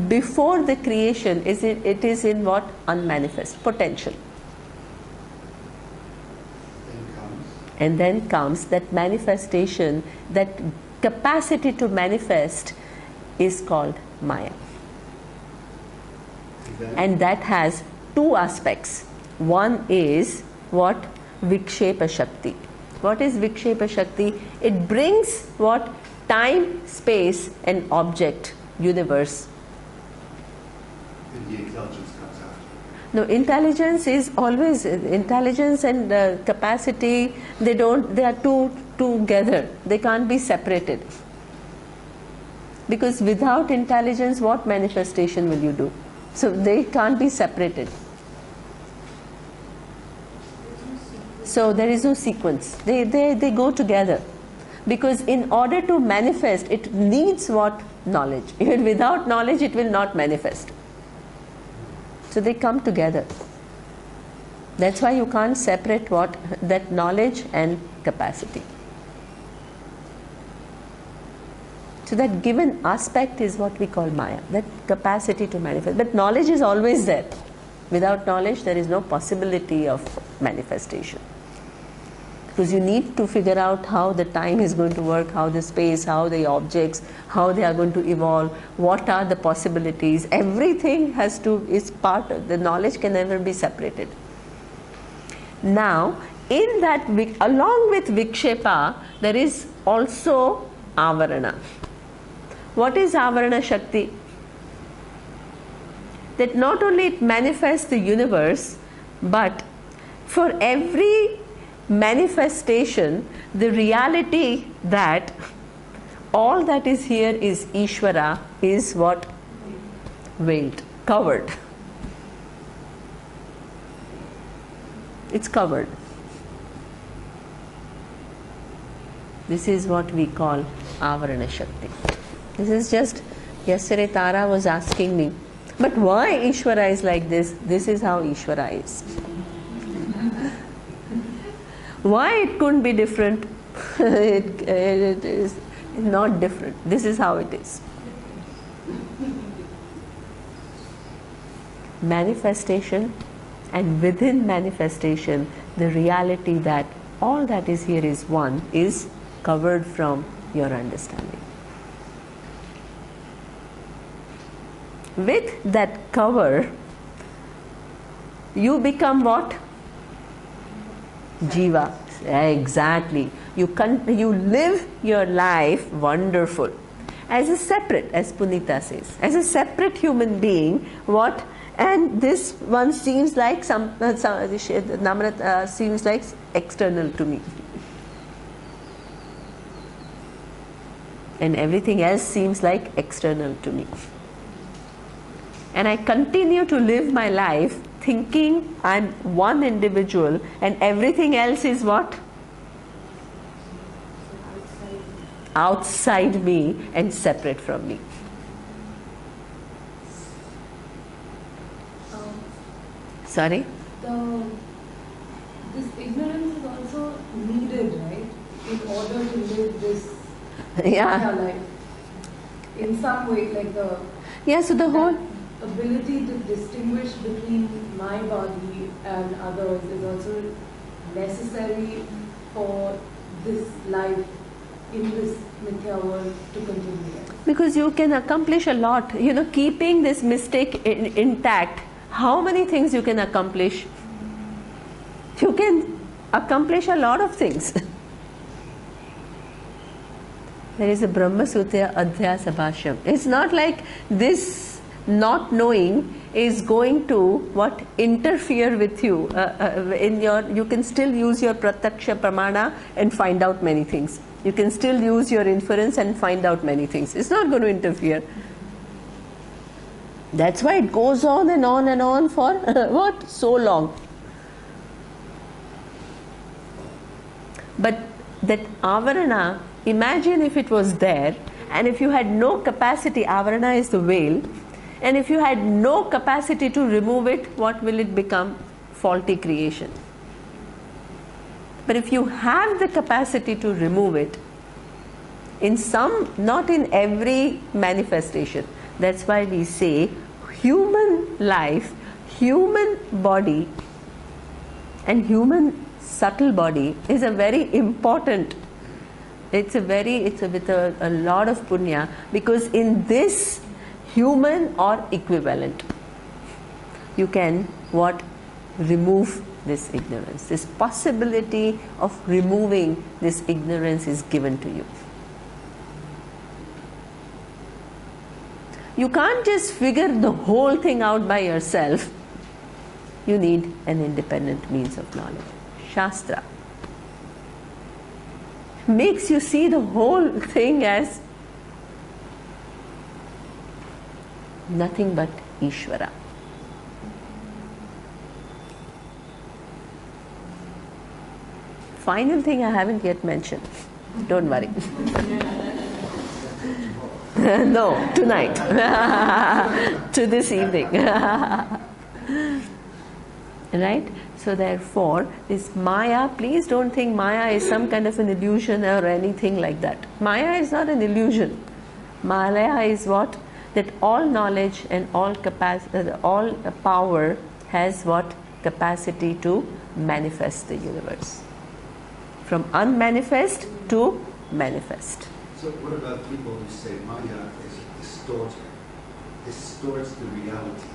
before the creation, it is in what? Unmanifest, potential. And then comes that manifestation, that capacity to manifest is called Maya. And that has two aspects. One is what? Vikshepa Shakti. What is Vikshepa Shakti? It brings what? Time, space and object, universe. And the intelligence comes after. No, intelligence is always, intelligence and capacity, they are two together. They can't be separated. Because without intelligence, what manifestation will you do? So they can't be separated. So there is no sequence. They go together. Because in order to manifest, it needs what? Knowledge. Even without knowledge, it will not manifest. So they come together. That's why you can't separate what? That knowledge and capacity. So that given aspect is what we call Maya, that capacity to manifest. But knowledge is always there. Without knowledge, there is no possibility of manifestation. Because you need to figure out how the time is going to work, how the space, how the objects, how they are going to evolve, what are the possibilities. Everything is part of the knowledge, can never be separated. Now, in that, along with Vikshepa, there is also Avarana. What is Avarana Shakti? That not only it manifests the universe, but for every manifestation, the reality that all that is here is Ishvara is what? Veiled, covered. It's covered. This is what we call Avarana Shakti. This is just, yesterday Tara was asking me, but why Ishvara is like this? This is how Ishvara is. Why it couldn't be different? It is not different. This is how it is. Manifestation, and within manifestation, the reality that all that is here is one, is covered from your understanding. With that cover, you become what? Jiva. Exactly. You live your life wonderful. As a separate, as Punita says, as a separate human being, what? and this one seems like Namrat seems like external to me, and everything else seems like external to me, and I continue to live my life thinking I'm one individual and everything else is what? Outside me and separate from me. Sorry? This ignorance is also needed, right? In order to live this Yeah. life. In some way, like So the whole ability to distinguish between my body and others is also necessary for this life in this mithya world to continue. because you can accomplish a lot, keeping this mistake intact. How many things you can accomplish? You can accomplish a lot of things. There is a Brahma Sutra Adhyasa Bhashyam. It's not like this not knowing is going to interfere with you you can still use your pratyaksha pramana and find out many things. You can still use your inference and find out many things. It's not going to interfere. That's why it goes on and on and on for so long. But that avarana, imagine if it was there, and if you had no capacity, avarana is the veil, and if you had no capacity to remove it, what will it become? Faulty creation. But if you have the capacity to remove it, in some, not in every manifestation, that's why we say human life, human body, and human subtle body is a very important. It's with a lot of punya, because in this human or equivalent, you can remove this ignorance. This possibility of removing this ignorance is given to you. You can't just figure the whole thing out by yourself. You need an independent means of knowledge. Shastra makes you see the whole thing as nothing but Ishvara. Final thing I haven't yet mentioned. Don't worry. No, tonight. To this evening. Right? So therefore, this Maya, please don't think Maya is some kind of an illusion or anything like that. Maya is not an illusion. Maya is what? That all knowledge and all power has what? Capacity to manifest the universe. From unmanifest to manifest. So what about people who say Maya is distorts the reality?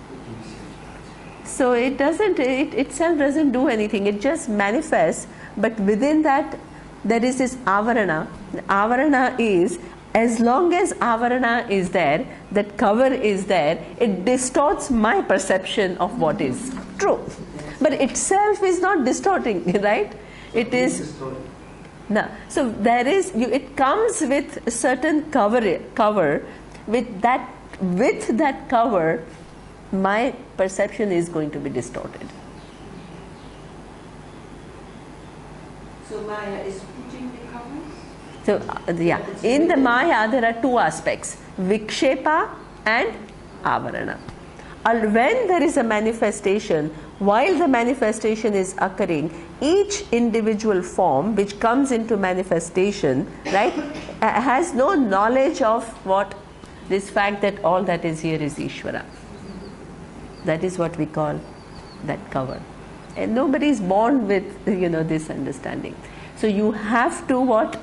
What do you say to that? So it itself doesn't do anything. It just manifests, but within that there is this avarana. Avarana is, as long as avarana is there, that cover is there, it distorts my perception of what is true. But itself is not distorting, right? It is no. So there is it comes with a certain cover. With that cover, my perception is going to be distorted. So Maya is putting the covers? So in the Maya there are two aspects: vikshepa and avarana. And when there is a manifestation, while the manifestation is occurring, each individual form which comes into manifestation, right, has no knowledge of what? This fact that all that is here is Ishvara. That is what we call that cover. And nobody is born with, this understanding. So you have to what?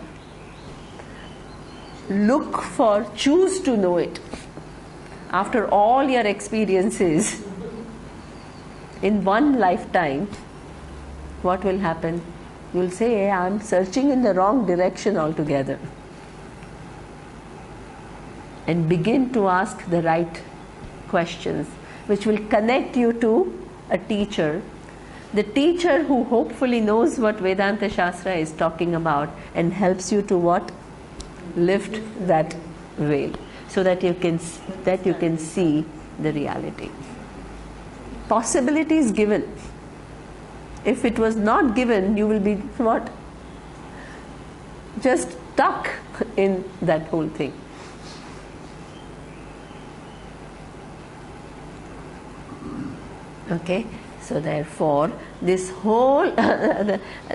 Choose to know it. After all your experiences, in one lifetime, what will happen? You will say, hey, I am searching in the wrong direction altogether. And begin to ask the right questions. which will connect you to a teacher. The teacher who hopefully knows what Vedanta Shastra is talking about and helps you to what? Lift that veil so that you can see the reality. Possibility is given. If it was not given, you will be what? Just stuck in that whole thing. Okay, so therefore this whole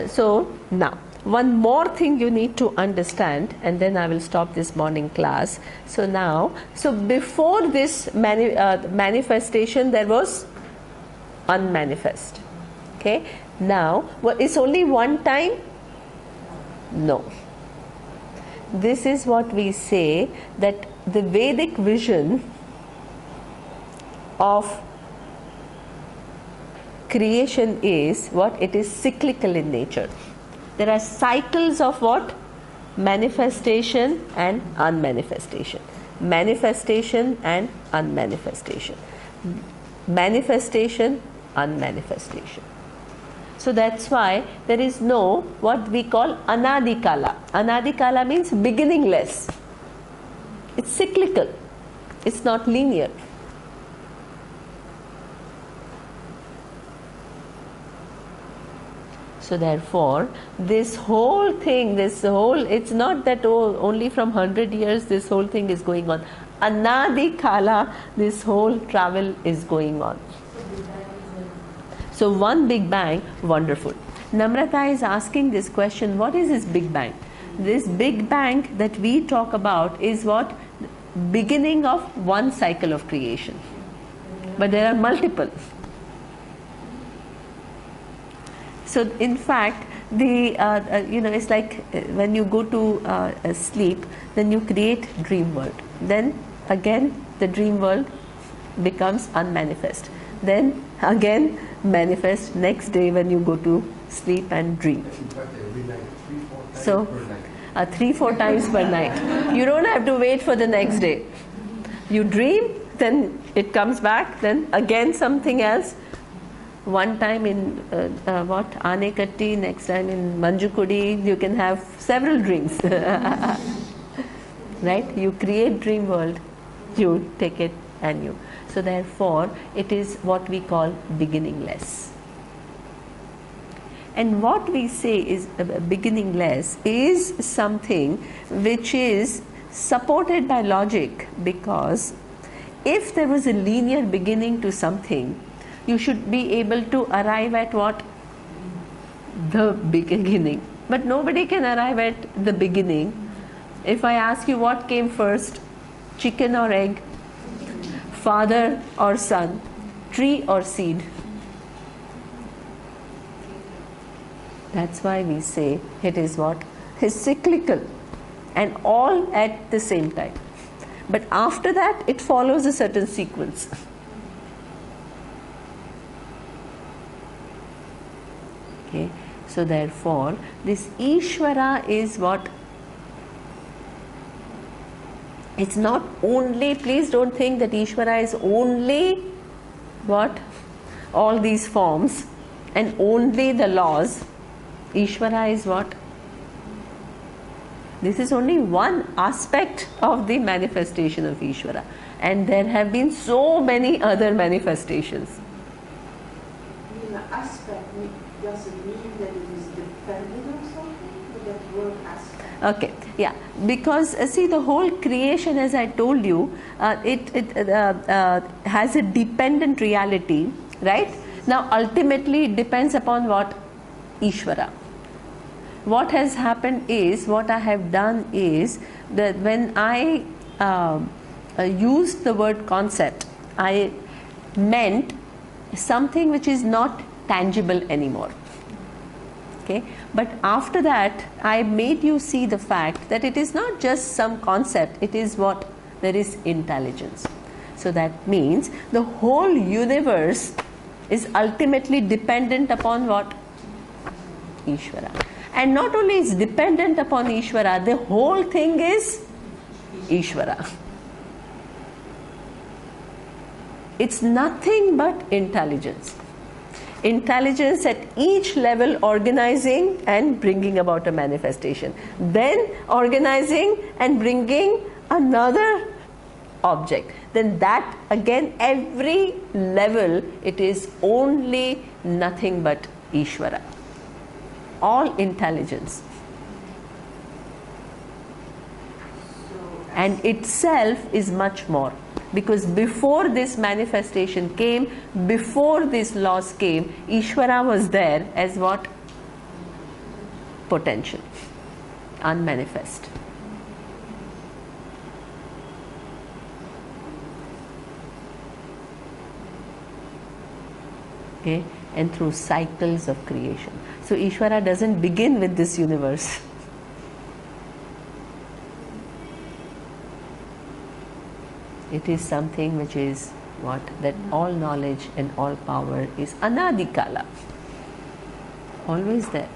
so now one more thing you need to understand, and then I will stop this morning class. So now, so before this manifestation there was unmanifest. Okay, now it's only one time? No. This is what we say, that the Vedic vision of creation is what? It is cyclical in nature. There are cycles of what? Manifestation and unmanifestation. Manifestation and unmanifestation. Manifestation, unmanifestation. So that's why there is no what we call anadikala. Anadikala means beginningless. It's cyclical. It's not linear. So therefore, this whole thing, it's not that only from 100 years this whole thing is going on. Anadi Kala, this whole travel is going on. So one Big Bang, wonderful. Namrata is asking this question, what is this Big Bang? This Big Bang that we talk about is what? Beginning of one cycle of creation. But there are multiple. So in fact, it's like when you go to sleep, then you create dream world. Then again the dream world becomes unmanifest. Then again manifest next day when you go to sleep and dream. So 3-4 times per night. You don't have to wait for the next day. You dream, then it comes back, then again something else. One time in Anekatti, next time in Manjukudi, you can have several dreams. Right? You create dream world, you take it and you. So therefore, it is what we call beginningless. And what we say is beginningless is something which is supported by logic, because if there was a linear beginning to something, you should be able to arrive at what? The beginning. But nobody can arrive at the beginning. If I ask you what came first, chicken or egg, father or son, tree or seed? That's why we say it is what? It's cyclical and all at the same time. But after that, it follows a certain sequence. Okay, so therefore, this Ishvara is what? It's not only, please don't think that Ishvara is only what? All these forms and only the laws. Ishvara is what? This is only one aspect of the manifestation of Ishvara. And there have been so many other manifestations. In the aspect, does it mean that it is dependent on something? Would that word aspect? Okay, yeah, because see, the whole creation, as I told you, it has a dependent reality, right? Now, ultimately, it depends upon what? Ishvara. What has happened is, what I have done is that when I used the word concept, I meant something which is not tangible anymore. Okay, but after that I made you see the fact that it is not just some concept, it is what? There is intelligence. So that means the whole universe is ultimately dependent upon what? Ishvara. And not only is dependent upon Ishvara, the whole thing is Ishvara. It's nothing but intelligence. Intelligence at each level, organizing and bringing about a manifestation. Then organizing and bringing another object. Then that again, every level, it is only nothing but Ishvara. All intelligence. And itself is much more. Because before this manifestation came, before these laws came, Ishvara was there as what? Potential, unmanifest. Okay? And through cycles of creation. So Ishvara doesn't begin with this universe. It is something which is what? That all knowledge and all power is anadikala. Always there.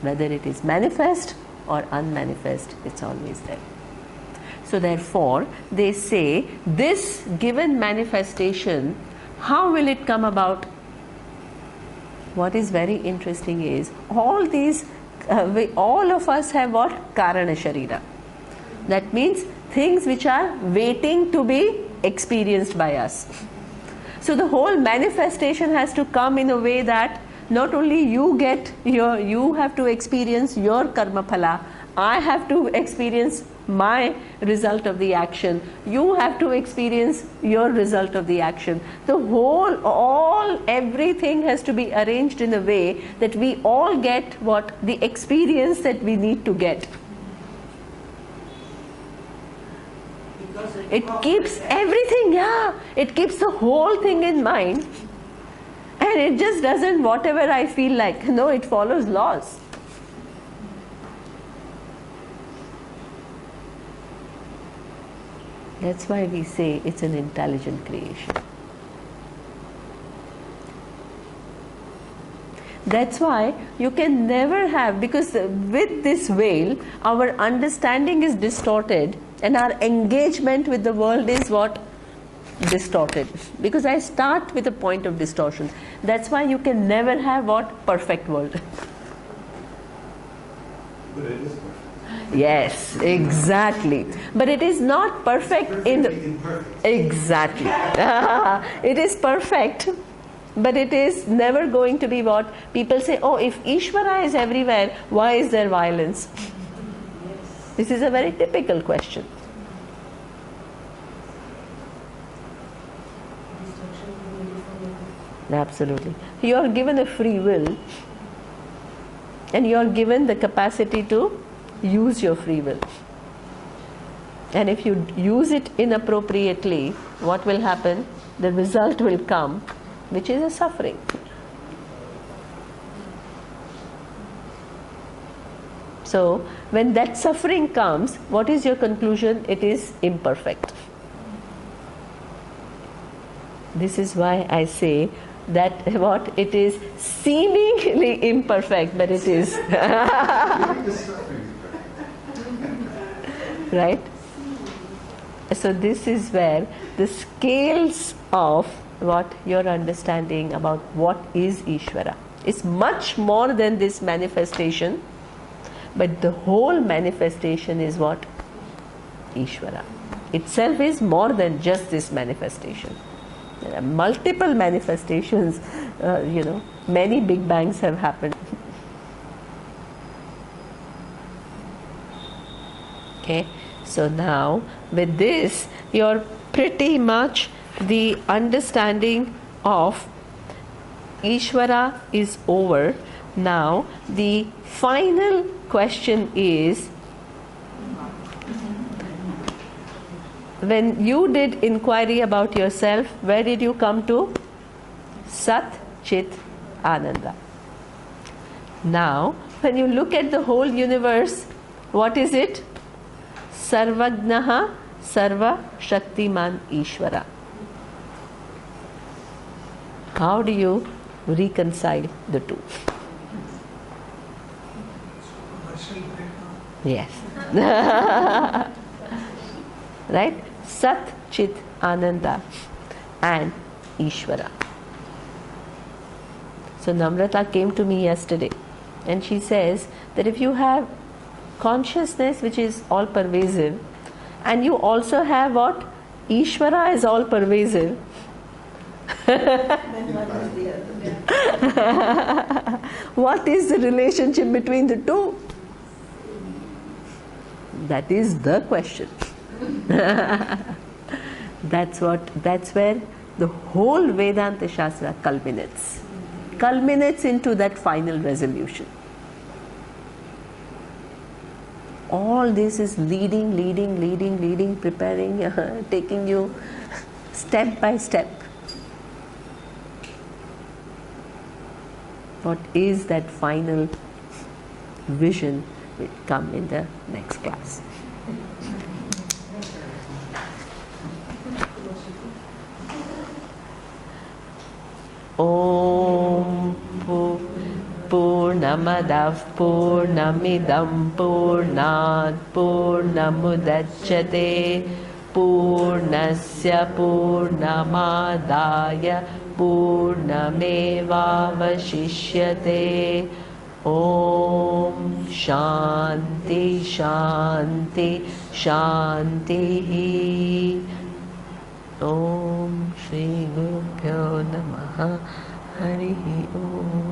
Whether it is manifest or unmanifest, it's always there. So therefore, they say, this given manifestation, how will it come about? What is very interesting is, all these, all of us have what? Karana Sharira. That means things which are waiting to be experienced by us. So the whole manifestation has to come in a way that not only you have to experience your karma phala, I have to experience my result of the action, you have to experience your result of the action. The whole, everything has to be arranged in a way that we all get what? The experience that we need to get. It keeps everything, it keeps the whole thing in mind, and it just doesn't whatever I feel like. No, it follows laws. That's why we say it's an intelligent creation. That's why you can never have, because with this veil, our understanding is distorted and our engagement with the world is what? Distorted. Because I start with a point of distortion. That's why you can never have what? Perfect world. But it is perfect. Yes, exactly. But it is not perfect in Imperfect. exactly. It is perfect, but it is never going to be what people say. Oh, if Ishvara is everywhere, why is there violence? This is a very typical question. Absolutely. You are given a free will, and you are given the capacity to use your free will. And if you use it inappropriately, what will happen? The result will come, which is a suffering. So, when that suffering comes, what is your conclusion? It is imperfect. This is why I say that what? It is seemingly imperfect, but it is. Right? So this is where the scales of what your understanding about what is Ishvara is much more than this manifestation, but the whole manifestation is what? Ishvara. Itself is more than just this manifestation. There are multiple manifestations, many big bangs have happened. Okay, so now with this, you're pretty much the understanding of Ishvara is over. Now, the final question is, when you did inquiry about yourself, where did you come to? Sat, Chit, Ananda. Now, when you look at the whole universe, what is it? Sarvagnaha, Sarva Shaktiman Ishvara. How do you reconcile the two? Yes. Right? Sat, Chit, Ananda. and Ishvara. So Namrata came to me yesterday and she says that if you have consciousness which is all pervasive and you also have what? Ishvara is all pervasive. What is the relationship between the two? That is the question. That's where the whole Vedanta Shastra culminates into that final resolution. All this is leading, preparing, taking you step by step. What is that final vision will come in the next class. Om Purnamadav Purnamidam Purnat Purnamudachyate Purnasya Purnamadaya Purnamevavashishyate. Om Shanti Shanti Shanti. Om Shri Gurubhyo Namaha. Harihi Om.